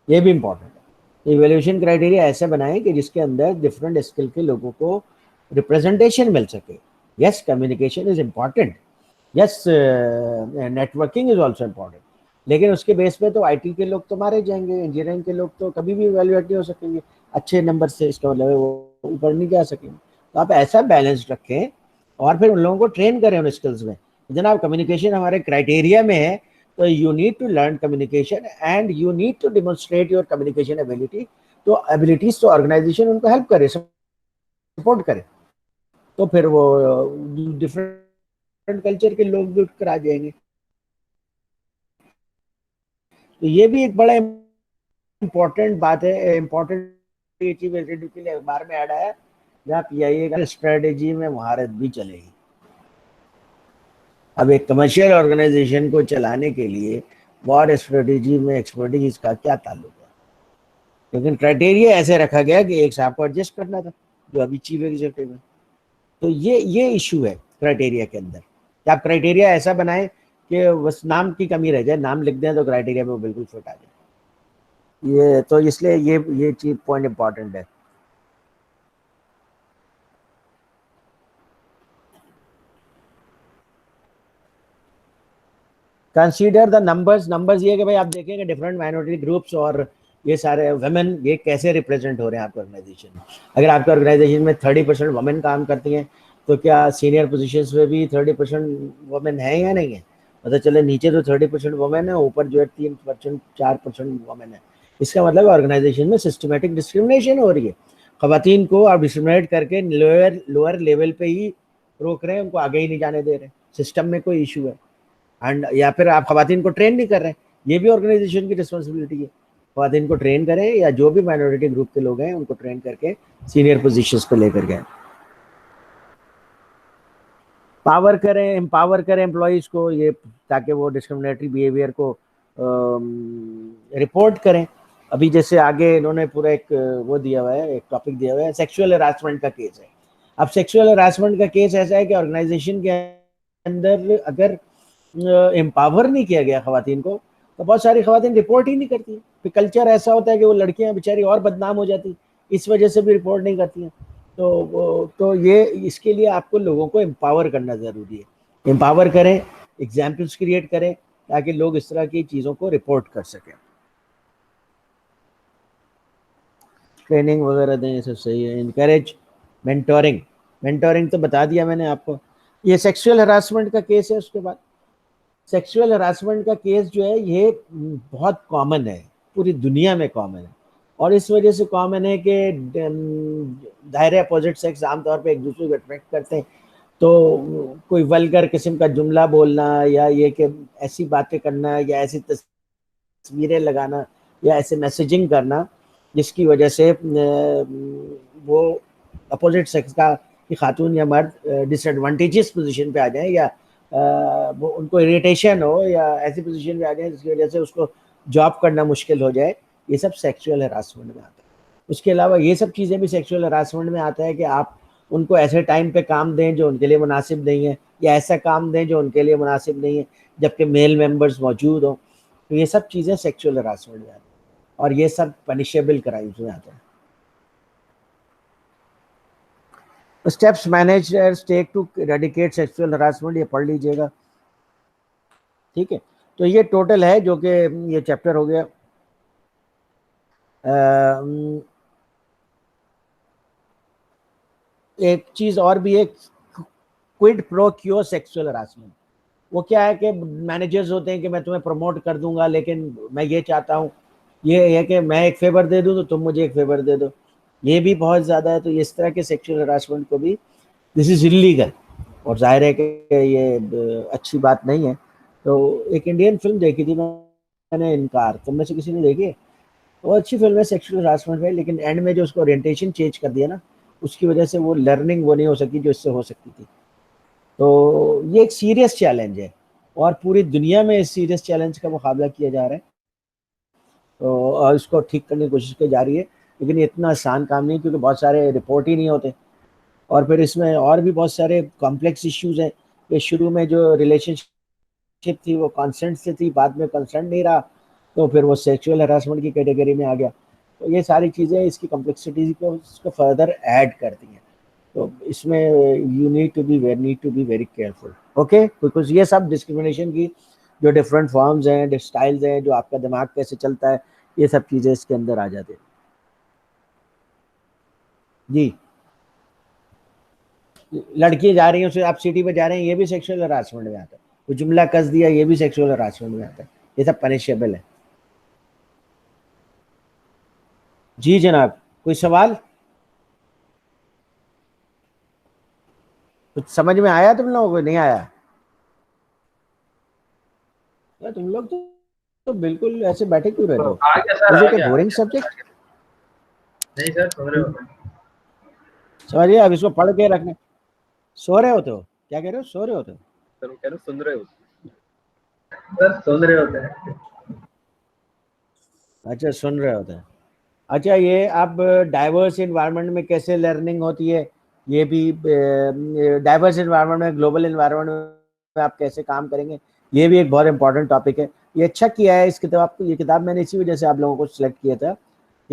ये भी इंपॉर्टेंट है। इवेल्युएशन क्राइटेरिया ऐसे बनाएं कि जिसके अंदर डिफरेंट स्किल के लोगों को रिप्रेजेंटेशन मिल सके। Yes, communication is important, yes networking is also important, लेकिन उसके बेस पे तो आईटी के लोग तो मारे जाएंगे, इंजीनियरिंग के लोग तो कभी भी इवेल्युएट नहीं हो सकेंगे अच्छे नंबर से, इसका मतलब वो ऊपर नहीं जा सकेंगे। तो आप ऐसा बैलेंस रखें और फिर उन लोगों को ट्रेन करें उन स्किल्स में। जनाब कम्युनिकेशन हमारे क्राइटेरिया में है, तो you need to learn communication and you need to demonstrate your communication ability. तो एबिलिटीज तो ऑर्गेनाइजेशन उनको हेल्प करे, सपोर्ट करे, तो फिर वो डिफरेंट कल्चर के लोग भी उठकर आ जाएंगे। तो ये भी एक बड़ा इम्पोर्टेंट बात है, इम्पोर्टेंट चीफ एग्जीक्यूटिव के लिए अखबार में ऐड आया, जहाँ पीआईए का स्ट्रेटेजी में महारत भी चलेगी। अब एक कमर्शियल ऑर्गेनाइजेशन को चलाने के लिए वॉर स्ट्रेटेजी में एक्सपर्टीज का क्या ताल्लुक है, लेकिन क्राइटेरिया ऐसे रखा गया कि एक साहब को एडजस्ट करना था जो अभी चीफ एग्जीक्यूटिव है। तो ये इशू है क्राइटेरिया के अंदर कि आप क्राइटेरिया ऐसा बनाएं कि बस नाम की कमी रह जाए, नाम लिख दें तो क्राइटेरिया में वो बिल्कुल फिट आ जाए। ये तो इसलिए ये चीज पॉइंट इंपॉर्टेंट है। कंसीडर द नंबर्स ये कि भाई आप देखेंगे डिफरेंट माइनॉरिटी ग्रुप्स और ये सारे वुमेन ये कैसे रिप्रेजेंट हो रहे हैं आपके ऑर्गेनाइजेशन में। अगर आपके ऑर्गेनाइजेशन में 30% वुमेन काम करती हैं तो क्या सीनियर पोजीशंस में भी 30% वुमेन है या नहीं है? मतलब चले नीचे तो 30% वुमेन है, ऊपर जो है 3% 4% वुमेन है। इसका मतलब ऑर्गेनाइजेशन में सिस्टमेटिक डिस्क्रिमिनेशन हो रही है। खवातीन को आप डिस्क्रिमिनेट करके लोअर लेवल पे ही रोक रहे हैं, उनको आगे ही नहीं जाने दे रहे, सिस्टम में कोई इशू है। एंड या फिर आप खवातीन को ट्रेन नहीं कर रहे हैं, ये भी ऑर्गेनाइजेशन की रिस्पॉन्सिबिलिटी है। खवातीन को ट्रेन करें या जो भी माइनॉरिटी ग्रुप के लोग हैं उनको ट्रेन करके सीनियर पोजीशंस पे लेकर गए। पावर करें, एम्पावर करें एम्प्लॉयज़ को, ये ताकि वो डिस्क्रिमिनेटरी बिहेवियर को रिपोर्ट करें। अभी जैसे आगे इन्होंने पूरा एक वो दिया हुआ है, एक टॉपिक दिया हुआ है, सेक्सुअल हरासमेंट का केस है। अब सेक्सुअल हरासमेंट का केस ऐसा है कि ऑर्गेनाइजेशन के अंदर अगर एम्पावर नहीं किया गया खवातीन को तो बहुत सारी खवातीन रिपोर्ट ही नहीं करती। फिर कल्चर ऐसा होता है कि वो लड़कियां बेचारी और बदनाम हो जाती, इस वजह से भी रिपोर्ट नहीं करती हैं। तो ये इसके लिए आपको लोगों को एम्पावर करना ज़रूरी है। एम्पावर करें, एग्जाम्पल्स क्रिएट करें ताकि लोग इस तरह की चीज़ों को रिपोर्ट कर सकें। ट्रेनिंग वगैरह दें, ये सब सही है। इनकरेज मेंटोरिंग तो बता दिया मैंने आपको। ये सेक्सुअल हरासमेंट का केस है। उसके बाद सेक्सुअल हरासमेंट का केस जो है ये बहुत कॉमन है, पूरी दुनिया में कॉमन है, और इस वजह से कॉमन है कि दायरे अपोजिट सेक्स आमतौर पे एक दूसरे को अट्रैक्ट करते हैं। तो कोई वल्गर किस्म का जुमला बोलना या ये कि ऐसी बातें करना या ऐसी तस्वीरें लगाना या ऐसे मैसेजिंग करना जिसकी वजह से वो अपोजिट सेक्स का कि खातून या मर्द डिसएडवांटेजेस पोजीशन पे आ जाएं या वो उनको इरिटेशन हो या ऐसी पोजीशन पे आ जाए जिसकी वजह से उसको जॉब करना मुश्किल हो जाए, ये सब सेक्सुअल हरासमेंट में आता है। उसके अलावा ये सब चीज़ें भी सेक्सुअल हरासमेंट में आता है कि आप उनको ऐसे टाइम पे काम दें जो उनके लिए मुनासिब नहीं है, या ऐसा काम दें जो उनके लिए मुनासिब नहीं है जबकि मेल मेंबर्स मौजूद हों। तो ये सब चीज़ें सेक्सुअल हरासमेंट में आती हैं और ये सब पनिशेबल क्राइम्स में आता है। Steps managers take to eradicate sexual harassment, ये पढ़ लीजिएगा, ठीक है। तो ये टोटल है जो कि ये चैप्टर हो गया। एक चीज़ और भी है, क्विड प्रो क्यो सेक्सुअल हरासमेंट। वो क्या है कि मैनेजर्स होते हैं कि मैं तुम्हें प्रमोट कर दूंगा लेकिन मैं ये चाहता हूँ, ये है कि मैं एक फेवर दे दूँ तो तुम मुझे एक फेवर दे दो, ये भी बहुत ज़्यादा है। तो इस तरह के सेक्सुअल हरासमेंट को भी, दिस इज़ इलीगल, और जाहिर है कि ये अच्छी बात नहीं है। तो एक इंडियन फिल्म देखी थी मैंने, इनकार, तुम में से किसी ने देखी है? वो अच्छी फिल्म है सेक्सुअल हरासमेंट में, लेकिन एंड में जो उसको ओरिएंटेशन चेंज कर दिया ना, उसकी वजह से वो लर्निंग वो नहीं हो सकी जो इससे हो सकती थी। तो ये एक सीरियस चैलेंज है और पूरी दुनिया में इस सीरियस चैलेंज का मुकाबला किया जा रहा है, तो और इसको ठीक करने की कोशिश की जा रही है। लेकिन ये इतना आसान काम नहीं, क्योंकि बहुत सारे रिपोर्ट ही नहीं होते, और फिर इसमें और भी बहुत सारे कॉम्प्लेक्स इश्यूज हैं कि शुरू में जो रिलेशनशिप थी वो कंसेंट से थी, बाद में कंसेंट नहीं रहा, तो फिर वो सेक्सुअल हरासमेंट की कैटेगरी में आ गया। तो ये सारी चीज़ें इसकी कॉम्प्लेक्सिटी को इसको फर्दर ऐड करती हैं। तो इसमें you need to be very careful, okay, because ये सब डिस्क्रिमिनेशन की जो डिफरेंट फॉर्म्स हैं, स्टाइल्स हैं, जो आपका दिमाग कैसे चलता है, ये सब चीज़ें इसके अंदर आ जाती हैं। जी, लड़की जा रही है उसे आप सिटी में जा रहे हैं, ये भी सेक्सुअल हरासमेंट में आता है। वो जुमला कस दिया, ये भी सेक्सुअल हरासमेंट में आता है। ये सब पनिशेबल है। जी जनाब, कोई सवाल? कुछ समझ में आया तुम लोगों को? नहीं आया? या तुम लोग तो बिल्कुल ऐसे बैठे क्यों रहते हो? आ गया सर, इज आ इट ए गया। Boring subject? नहीं सर, सुन रहे हो? समझिए, अब इसको पढ़ के रखना। सो रहे होते हो? क्या कह रहे हो, सो रहे होते हो? सर वो कह रहे हो सुन रहे हो। सर सुन रहे होते हैं। अच्छा, सुन रहे होते हैं। अच्छा, ये अब डाइवर्स इन्वायरमेंट में कैसे लर्निंग होती है, ये भी डाइवर्स इन्वायरमेंट में, ग्लोबल इन्वायरमेंट में आप कैसे काम करेंगे, ये भी एक बहुत इंपॉर्टेंट टॉपिक है। ये अच्छा किया है इस किताब को, ये किताब मैंने इसी वजह से आप लोगों को सिलेक्ट किया था